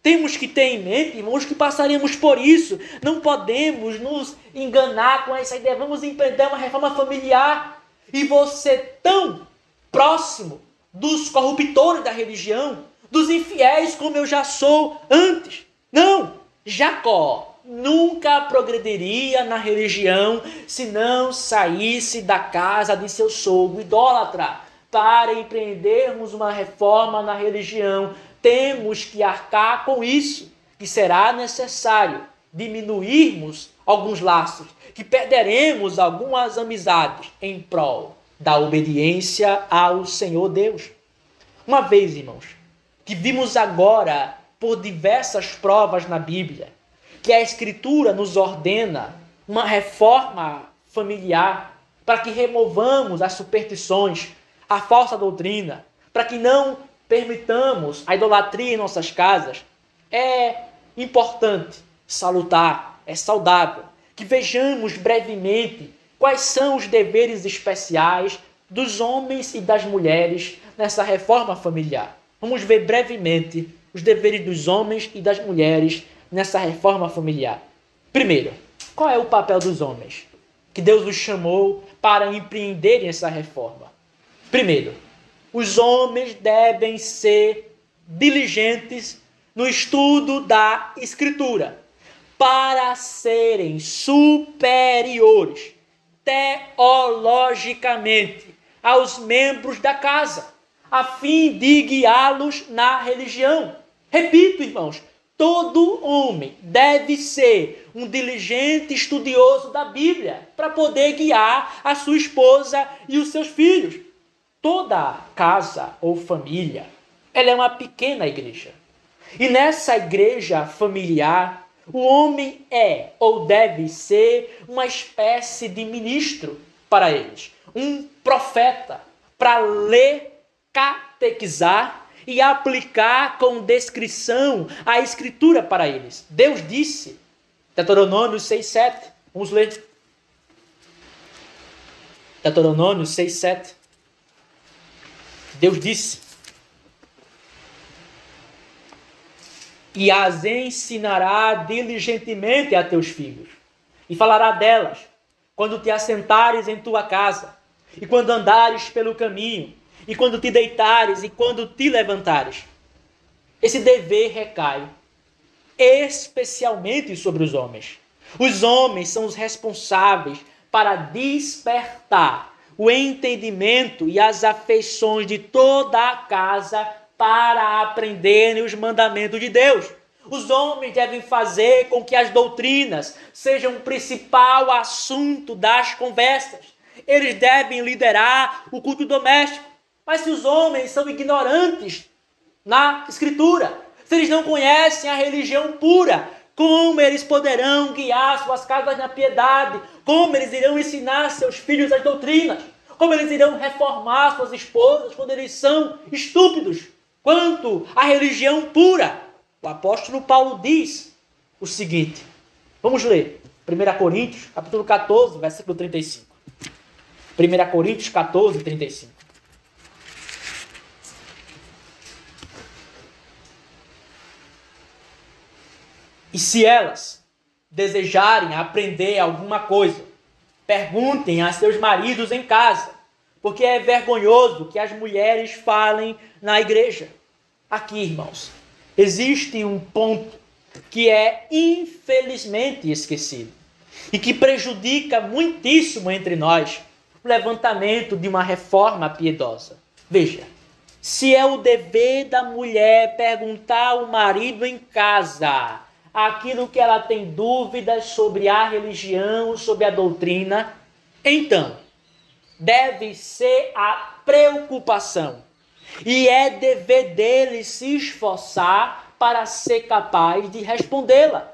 Temos que ter em mente, irmãos, que passaremos por isso. Não podemos nos enganar com essa ideia. Vamos empreender uma reforma familiar e você tão próximo dos corruptores da religião, dos infiéis como eu já sou antes. Não! Jacó nunca progrediria na religião se não saísse da casa de seu sogro idólatra. Para empreendermos uma reforma na religião, temos que arcar com isso, que será necessário diminuirmos alguns laços, que perderemos algumas amizades em prol da obediência ao Senhor Deus. Uma vez, irmãos, que vimos agora por diversas provas na Bíblia, que a Escritura nos ordena uma reforma familiar para que removamos as superstições, a falsa doutrina, para que não permitamos a idolatria em nossas casas, é importante, salutar, é saudável, que vejamos brevemente quais são os deveres especiais dos homens e das mulheres nessa reforma familiar. Vamos ver brevemente os deveres dos homens e das mulheres nessa reforma familiar. Primeiro, qual é o papel dos homens que Deus os chamou para empreenderem essa reforma? Primeiro, os homens devem ser diligentes no estudo da Escritura para serem superiores teologicamente aos membros da casa, a fim de guiá-los na religião. Repito, irmãos, todo homem deve ser um diligente estudioso da Bíblia para poder guiar a sua esposa e os seus filhos. Toda casa ou família, ela é uma pequena igreja. E nessa igreja familiar, o homem é ou deve ser uma espécie de ministro para eles. Um profeta para ler, catequizar e aplicar com descrição a Escritura para eles. Deus disse Deuteronômio 6:7. Vamos ler. Deuteronômio 6:7. Deus disse: e as ensinará diligentemente a teus filhos, e falará delas, quando te assentares em tua casa, e quando andares pelo caminho, e quando te deitares, e quando te levantares. Esse dever recai especialmente sobre os homens. Os homens são os responsáveis para despertar o entendimento e as afeições de toda a casa para aprenderem os mandamentos de Deus. Os homens devem fazer com que as doutrinas sejam o principal assunto das conversas. Eles devem liderar o culto doméstico. Mas se os homens são ignorantes na Escritura, se eles não conhecem a religião pura, como eles poderão guiar suas casas na piedade? Como eles irão ensinar seus filhos as doutrinas? Como eles irão reformar suas esposas quando eles são estúpidos quanto à religião pura? O apóstolo Paulo diz o seguinte. Vamos ler. 1 Coríntios, capítulo 14, versículo 35. 1 Coríntios 14, 35. E se elas desejarem aprender alguma coisa, perguntem a seus maridos em casa, porque é vergonhoso que as mulheres falem na igreja. Aqui, irmãos, existe um ponto que é infelizmente esquecido e que prejudica muitíssimo entre nós o levantamento de uma reforma piedosa. Veja, se é o dever da mulher perguntar ao marido em casa aquilo que ela tem dúvidas sobre a religião, sobre a doutrina, então deve ser a preocupação. E é dever dele se esforçar para ser capaz de respondê-la.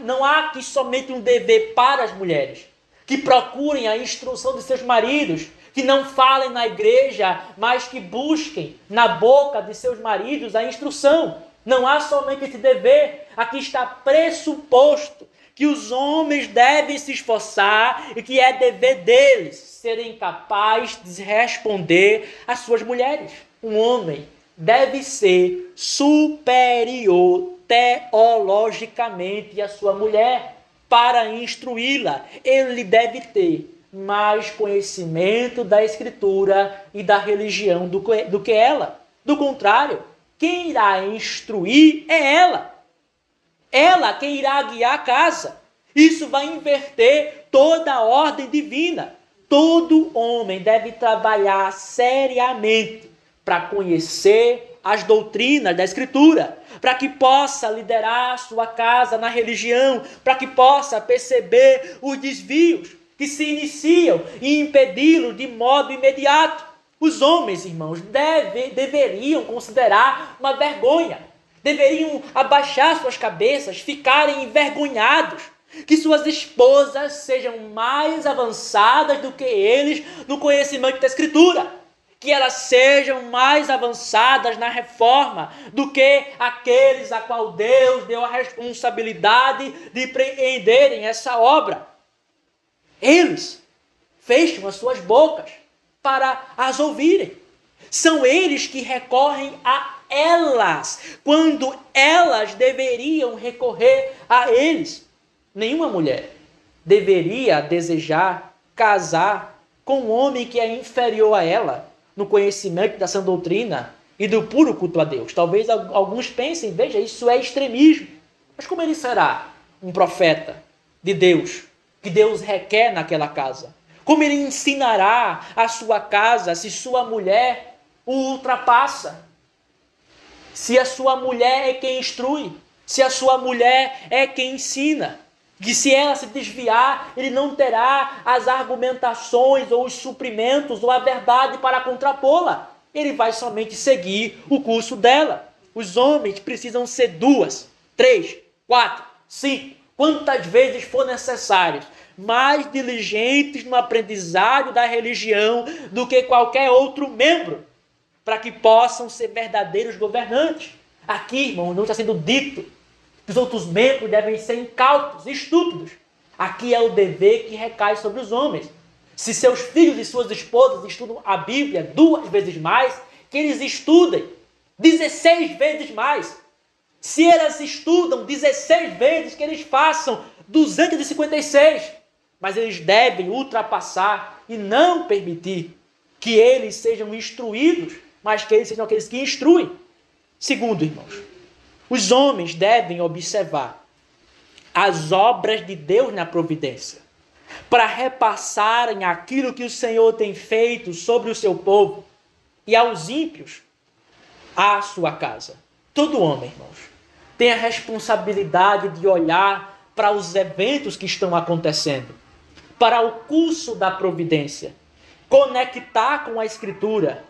Não há aqui somente um dever para as mulheres, que procurem a instrução de seus maridos, que não falem na igreja, mas que busquem na boca de seus maridos a instrução. Não há somente esse dever. Aqui está pressuposto que os homens devem se esforçar e que é dever deles serem capazes de responder às suas mulheres. Um homem deve ser superior teologicamente à sua mulher para instruí-la. Ele deve ter mais conhecimento da Escritura e da religião do que ela. Do contrário, quem irá instruir é ela. Ela quem irá guiar a casa. Isso vai inverter toda a ordem divina. Todo homem deve trabalhar seriamente para conhecer as doutrinas da Escritura, para que possa liderar sua casa na religião, para que possa perceber os desvios que se iniciam e impedi-los de modo imediato. Os homens, irmãos, deveriam considerar uma vergonha, deveriam abaixar suas cabeças, ficarem envergonhados, que suas esposas sejam mais avançadas do que eles no conhecimento da Escritura, que elas sejam mais avançadas na reforma do que aqueles a qual Deus deu a responsabilidade de empreenderem essa obra. Eles fecham as suas bocas para as ouvirem. São eles que recorrem a elas, quando elas deveriam recorrer a eles. Nenhuma mulher deveria desejar casar com um homem que é inferior a ela no conhecimento da sã doutrina e do puro culto a Deus. Talvez alguns pensem, veja, isso é extremismo. Mas como ele será um profeta de Deus, que Deus requer naquela casa? Como ele ensinará a sua casa se sua mulher o ultrapassa? Se a sua mulher é quem instrui, se a sua mulher é quem ensina, que se ela se desviar, ele não terá as argumentações ou os suprimentos ou a verdade para contrapô-la. Ele vai somente seguir o curso dela. Os homens precisam ser 2, 3, 4, 5, quantas vezes for necessário, mais diligentes no aprendizado da religião do que qualquer outro membro, para que possam ser verdadeiros governantes. Aqui, irmão, não está sendo dito que os outros membros devem ser incautos, estúpidos. Aqui é o dever que recai sobre os homens. Se seus filhos e suas esposas estudam a Bíblia 2 vezes mais, que eles estudem 16 vezes mais. Se elas estudam 16 vezes, que eles façam 256. Mas eles devem ultrapassar e não permitir que eles sejam instruídos, mas que eles sejam aqueles que instruem. Segundo, irmãos, os homens devem observar as obras de Deus na providência, para repassarem aquilo que o Senhor tem feito sobre o seu povo e aos ímpios, a sua casa. Todo homem, irmãos, tem a responsabilidade de olhar para os eventos que estão acontecendo, para o curso da providência, conectar com a Escritura,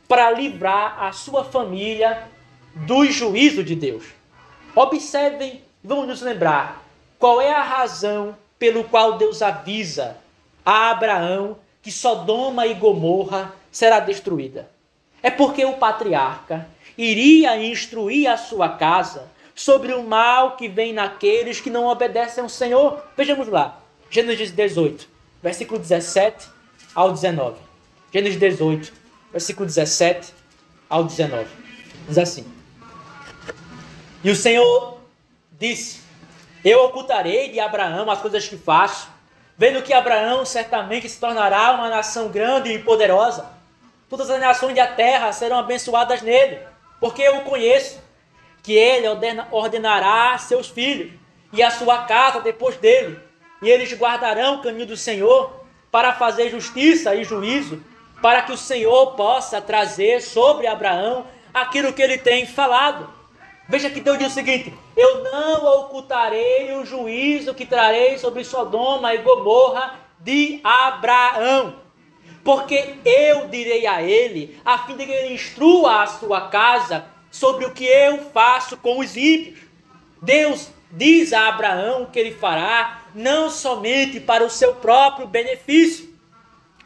para livrar a sua família do juízo de Deus. Observem, vamos nos lembrar, qual é a razão pelo qual Deus avisa a Abraão que Sodoma e Gomorra será destruída. É porque o patriarca iria instruir a sua casa sobre o mal que vem naqueles que não obedecem ao Senhor. Vejamos lá, Gênesis 18, versículo 17 ao 19. Gênesis 18, versículo 17 ao 19. Diz assim: E o Senhor disse: Eu ocultarei de Abraão as coisas que faço, vendo que Abraão certamente se tornará uma nação grande e poderosa. Todas as nações da terra serão abençoadas nele, porque eu o conheço, que ele ordenará seus filhos e a sua casa depois dele, e eles guardarão o caminho do Senhor para fazer justiça e juízo, para que o Senhor possa trazer sobre Abraão aquilo que ele tem falado. Veja que Deus diz o seguinte: eu não ocultarei o juízo que trarei sobre Sodoma e Gomorra de Abraão, porque eu direi a ele, a fim de que ele instrua a sua casa sobre o que eu faço com os ímpios. Deus diz a Abraão que ele fará, não somente para o seu próprio benefício,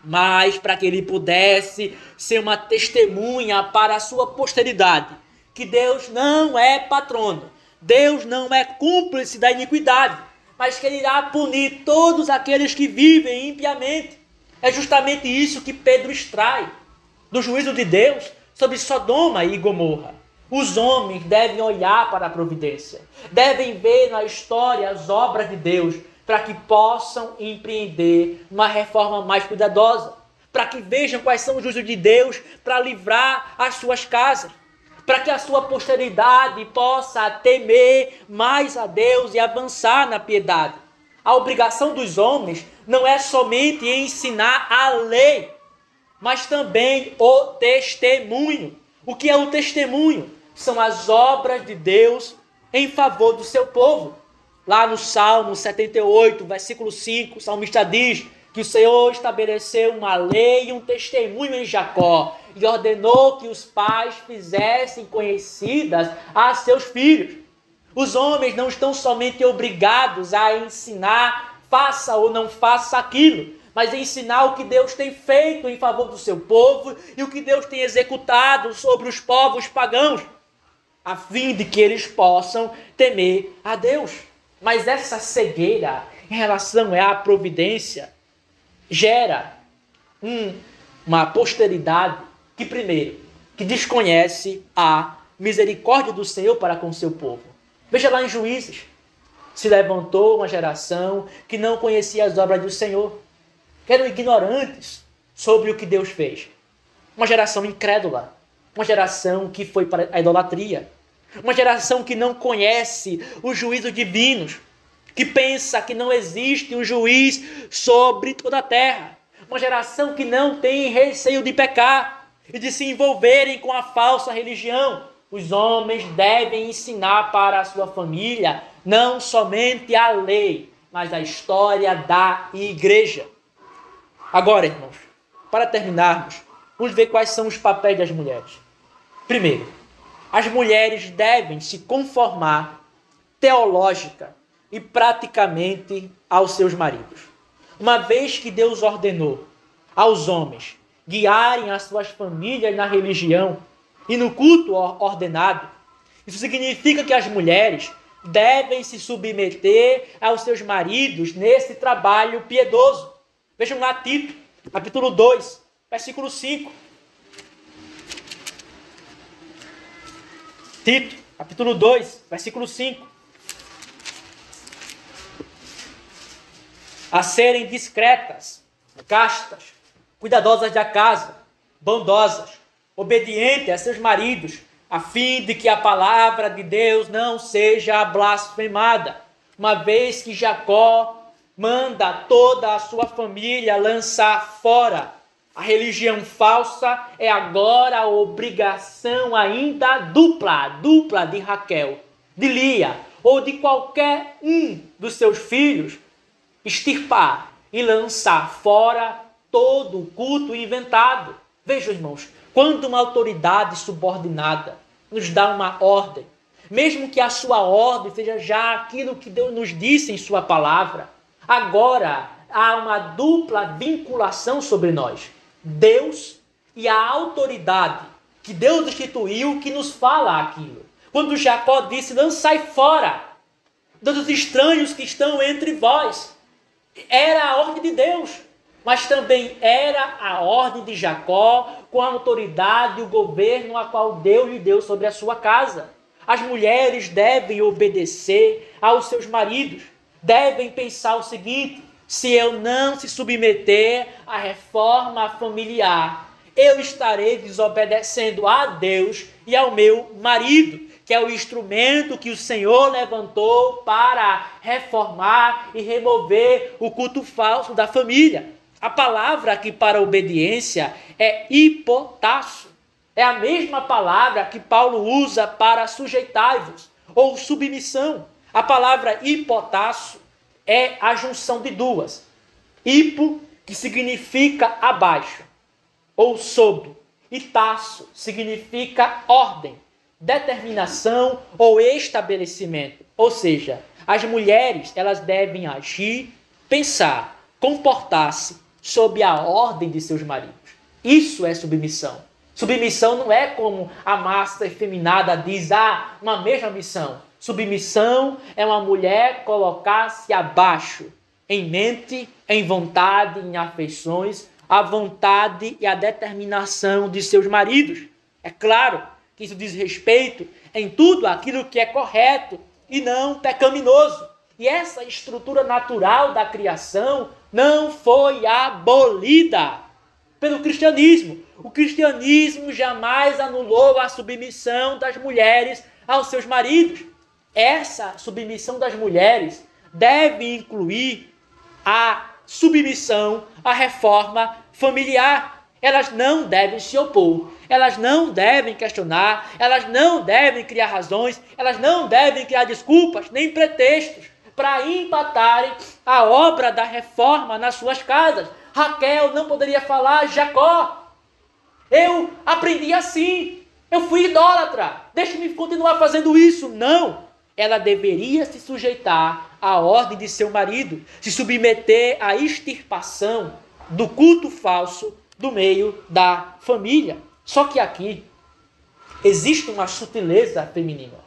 mas para que ele pudesse ser uma testemunha para a sua posteridade, que Deus não é patrono, Deus não é cúmplice da iniquidade, mas que ele irá punir todos aqueles que vivem impiamente. É justamente isso que Pedro extrai do juízo de Deus sobre Sodoma e Gomorra. Os homens devem olhar para a providência, devem ver na história as obras de Deus, para que possam empreender uma reforma mais cuidadosa, para que vejam quais são os juízos de Deus para livrar as suas casas, para que a sua posteridade possa temer mais a Deus e avançar na piedade. A obrigação dos homens não é somente ensinar a lei, mas também o testemunho. O que é o testemunho? São as obras de Deus em favor do seu povo. Lá no Salmo 78, versículo 5, o salmista diz que o Senhor estabeleceu uma lei e um testemunho em Jacó e ordenou que os pais fizessem conhecidas a seus filhos. Os homens não estão somente obrigados a ensinar, faça ou não faça aquilo, mas ensinar o que Deus tem feito em favor do seu povo e o que Deus tem executado sobre os povos pagãos, a fim de que eles possam temer a Deus. Mas essa cegueira em relação à providência gera uma posteridade que, primeiro, que desconhece a misericórdia do Senhor para com o seu povo. Veja lá em Juízes, se levantou uma geração que não conhecia as obras do Senhor, que eram ignorantes sobre o que Deus fez. Uma geração incrédula, uma geração que foi para a idolatria, uma geração que não conhece os juízos divinos, que pensa que não existe um juiz sobre toda a terra, uma geração que não tem receio de pecar e de se envolverem com a falsa religião. Os homens devem ensinar para a sua família não somente a lei, mas a história da igreja. Agora, irmãos, para terminarmos, vamos ver quais são os papéis das mulheres. Primeiro, as mulheres devem se conformar teológica e praticamente aos seus maridos. Uma vez que Deus ordenou aos homens guiarem as suas famílias na religião e no culto ordenado, isso significa que as mulheres devem se submeter aos seus maridos nesse trabalho piedoso. Vejam lá Tito, capítulo 2, versículo 5. Tito, capítulo 2, versículo 5. A serem discretas, castas, cuidadosas da casa, bondosas, obedientes a seus maridos, a fim de que a palavra de Deus não seja blasfemada, uma vez que Jacó manda toda a sua família lançar fora. A religião falsa é agora a obrigação ainda dupla de Raquel, de Lia ou de qualquer um dos seus filhos, extirpar e lançar fora todo o culto inventado. Vejam, irmãos, quando uma autoridade subordinada nos dá uma ordem, mesmo que a sua ordem seja já aquilo que Deus nos disse em sua palavra, agora há uma dupla vinculação sobre nós. Deus e a autoridade que Deus instituiu que nos fala aquilo. Quando Jacó disse, lançai fora dos estranhos que estão entre vós, era a ordem de Deus, mas também era a ordem de Jacó com a autoridade e o governo a qual Deus lhe deu sobre a sua casa. As mulheres devem obedecer aos seus maridos, devem pensar o seguinte: se eu não se submeter à reforma familiar, eu estarei desobedecendo a Deus e ao meu marido, que é o instrumento que o Senhor levantou para reformar e remover o culto falso da família. A palavra aqui para obediência é hipotasso. É a mesma palavra que Paulo usa para sujeitai-vos ou submissão. A palavra hipotasso é a junção de duas. Hipo, que significa abaixo ou sobre, e tasso significa ordem, determinação ou estabelecimento. Ou seja, as mulheres elas devem agir, pensar, comportar-se sob a ordem de seus maridos. Isso é submissão. Submissão não é como a massa efeminada diz, uma mesma missão. Submissão é uma mulher colocar-se abaixo, em mente, em vontade, em afeições, a vontade e a determinação de seus maridos. É claro que isso diz respeito em tudo aquilo que é correto e não pecaminoso. E essa estrutura natural da criação não foi abolida pelo cristianismo. O cristianismo jamais anulou a submissão das mulheres aos seus maridos. Essa submissão das mulheres deve incluir a submissão à reforma familiar. Elas não devem se opor, elas não devem questionar, elas não devem criar razões, elas não devem criar desculpas nem pretextos para empatarem a obra da reforma nas suas casas. Raquel não poderia falar, Jacó, eu aprendi assim, eu fui idólatra, deixe-me continuar fazendo isso. Não, ela deveria se sujeitar à ordem de seu marido, se submeter à extirpação do culto falso do meio da família. Só que aqui existe uma sutileza feminina,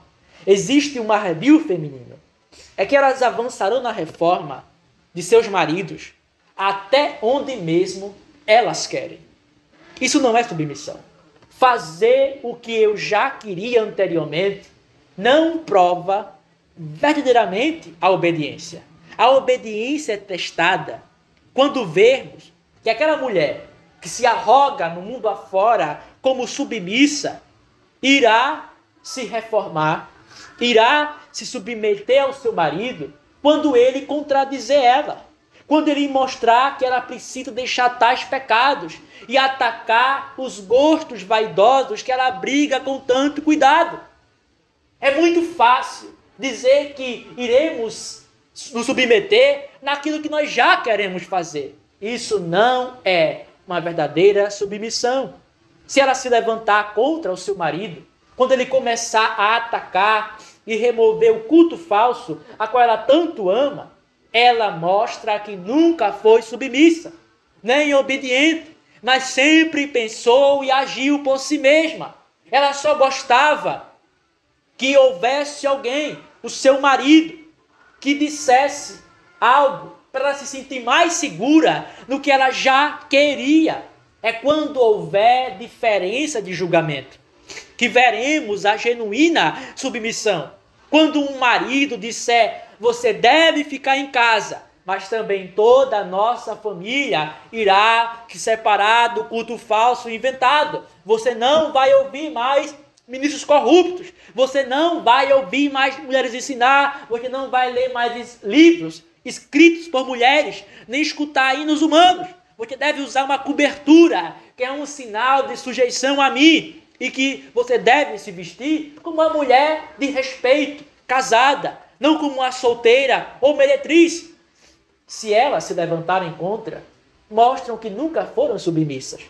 existe um arrebio feminino. É que elas avançarão na reforma de seus maridos até onde mesmo elas querem. Isso não é submissão. Fazer o que eu já queria anteriormente não prova verdadeiramente a obediência. A obediência é testada quando vermos que aquela mulher que se arroga no mundo afora como submissa irá se reformar, irá se submeter ao seu marido quando ele contradizer ela, quando ele mostrar que ela precisa deixar tais pecados e atacar os gostos vaidosos que ela abriga com tanto cuidado. É muito fácil dizer que iremos nos submeter naquilo que nós já queremos fazer. Isso não é uma verdadeira submissão. Se ela se levantar contra o seu marido, quando ele começar a atacar e remover o culto falso a qual ela tanto ama, ela mostra que nunca foi submissa, nem obediente, mas sempre pensou e agiu por si mesma. Ela só gostava que houvesse alguém, o seu marido, que dissesse algo para ela se sentir mais segura no que ela já queria. É quando houver diferença de julgamento que veremos a genuína submissão. Quando um marido disser, você deve ficar em casa, mas também toda a nossa família irá se separar do culto falso inventado. Você não vai ouvir mais ministros corruptos. Você não vai ouvir mais mulheres ensinar. Você não vai ler mais livros escritos por mulheres, nem escutar hinos humanos. Você deve usar uma cobertura, que é um sinal de sujeição a mim, e que você deve se vestir como uma mulher de respeito, casada, não como uma solteira ou meretriz. Se elas se levantarem contra, mostram que nunca foram submissas.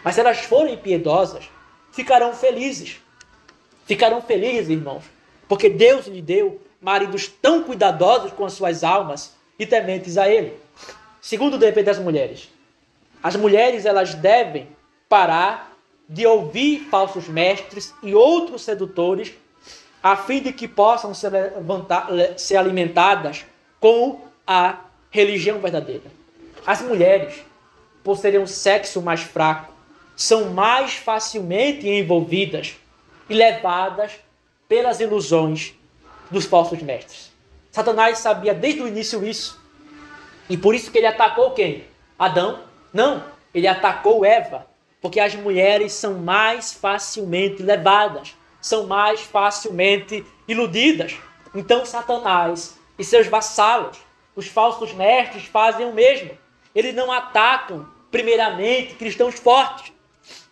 Mas se elas forem piedosas, ficarão felizes. Ficarão felizes, irmãos, porque Deus lhe deu maridos tão cuidadosos com as suas almas e tementes a Ele. Segundo o dever das mulheres, as mulheres elas devem parar de ouvir falsos mestres e outros sedutores, a fim de que possam ser alimentadas com a religião verdadeira. As mulheres, por serem um sexo mais fraco, são mais facilmente envolvidas e levadas pelas ilusões dos falsos mestres. Satanás sabia desde o início isso. E por isso que ele atacou quem? Adão? Não, ele atacou Eva. Porque as mulheres são mais facilmente levadas, são mais facilmente iludidas. Então Satanás e seus vassalos, os falsos mestres, fazem o mesmo. Eles não atacam, primeiramente, cristãos fortes,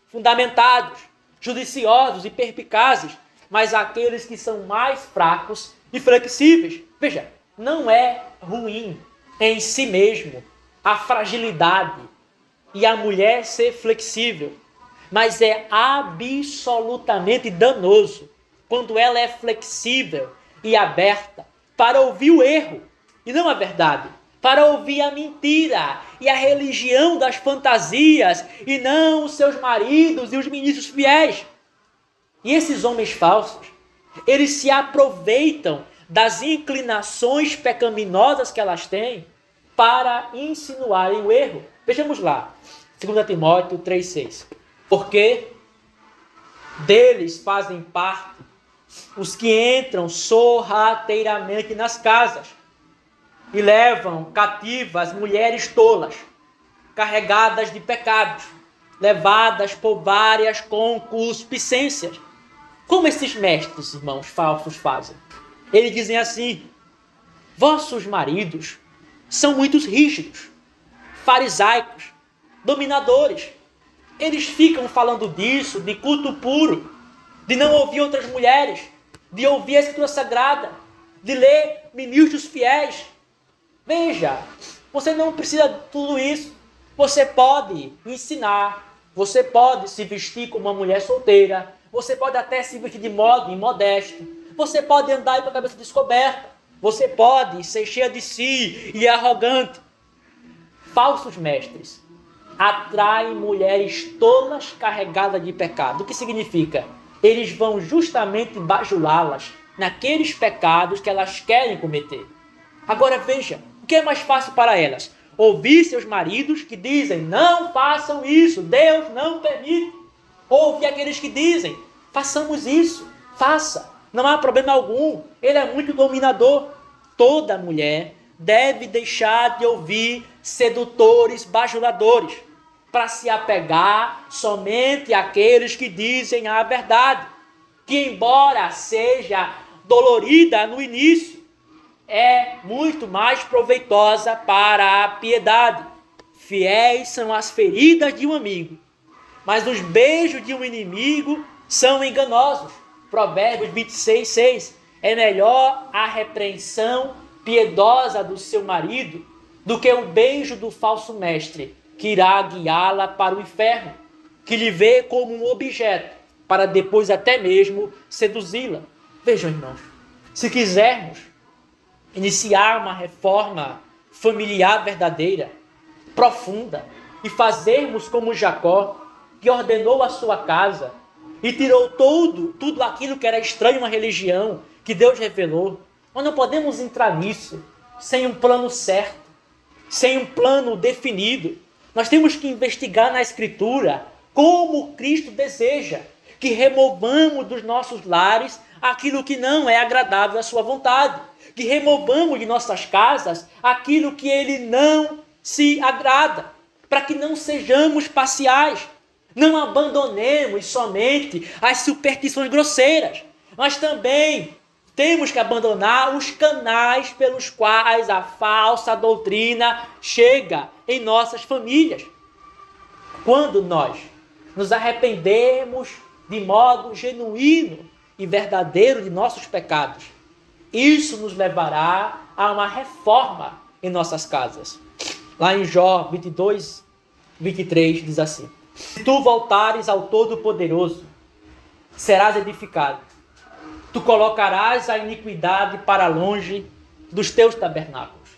fundamentados, judiciosos e perspicazes, mas aqueles que são mais fracos e flexíveis. Veja, não é ruim em si mesmo a fragilidade e a mulher ser flexível, mas é absolutamente danoso quando ela é flexível e aberta para ouvir o erro e não a verdade, para ouvir a mentira e a religião das fantasias e não os seus maridos e os ministros fiéis. E esses homens falsos, eles se aproveitam das inclinações pecaminosas que elas têm para insinuarem o erro. Vejamos lá, 2 Timóteo 3,6. Porque deles fazem parte os que entram sorrateiramente nas casas e levam cativas mulheres tolas, carregadas de pecados, levadas por várias concupiscências. Como esses mestres, irmãos, falsos fazem? Eles dizem assim: vossos maridos são muito rígidos, farisaicos, dominadores. Eles ficam falando disso, de culto puro, de não ouvir outras mulheres, de ouvir a Escritura Sagrada, de ler ministros fiéis. Veja, você não precisa de tudo isso. Você pode ensinar, você pode se vestir como uma mulher solteira, você pode até se vestir de modo imodesto, você pode andar com a cabeça descoberta, você pode ser cheia de si e arrogante. Falsos mestres atraem mulheres tolas carregadas de pecado. O que significa? Eles vão justamente bajulá-las naqueles pecados que elas querem cometer. Agora veja, o que é mais fácil para elas? Ouvir seus maridos que dizem, não façam isso, Deus não permite. Ouvir aqueles que dizem, façamos isso, faça, não há problema algum, ele é muito dominador. Toda mulher deve deixar de ouvir sedutores, bajuladores, para se apegar somente àqueles que dizem a verdade, que embora seja dolorida no início, é muito mais proveitosa para a piedade. Fiéis são as feridas de um amigo, mas os beijos de um inimigo são enganosos. Provérbios 26:6. É melhor a repreensão piedosa do seu marido do que o beijo do falso mestre, que irá guiá-la para o inferno, que lhe vê como um objeto, para depois até mesmo seduzi-la. Vejam, irmãos, se quisermos iniciar uma reforma familiar verdadeira, profunda, e fazermos como Jacó, que ordenou a sua casa e tirou tudo aquilo que era estranho à religião, que Deus revelou. Nós não podemos entrar nisso sem um plano certo, sem um plano definido. Nós temos que investigar na Escritura como Cristo deseja que removamos dos nossos lares aquilo que não é agradável à sua vontade, que removamos de nossas casas aquilo que ele não se agrada, para que não sejamos parciais, não abandonemos somente as superstições grosseiras, mas também temos que abandonar os canais pelos quais a falsa doutrina chega em nossas famílias. Quando nós nos arrependemos de modo genuíno e verdadeiro de nossos pecados, isso nos levará a uma reforma em nossas casas. Lá em Jó 22, 23 diz assim: se tu voltares ao Todo-Poderoso, serás edificado. Tu colocarás a iniquidade para longe dos teus tabernáculos.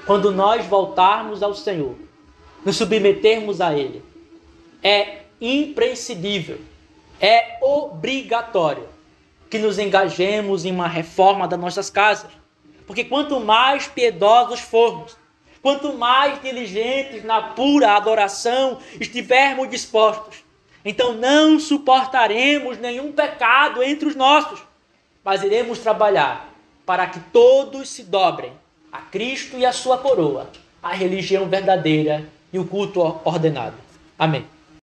Quando nós voltarmos ao Senhor, nos submetermos a Ele, é imprescindível, é obrigatório que nos engajemos em uma reforma das nossas casas. Porque quanto mais piedosos formos, quanto mais diligentes na pura adoração estivermos dispostos, então não suportaremos nenhum pecado entre os nossos, mas iremos trabalhar para que todos se dobrem a Cristo e a sua coroa, a religião verdadeira e o culto ordenado. Amém.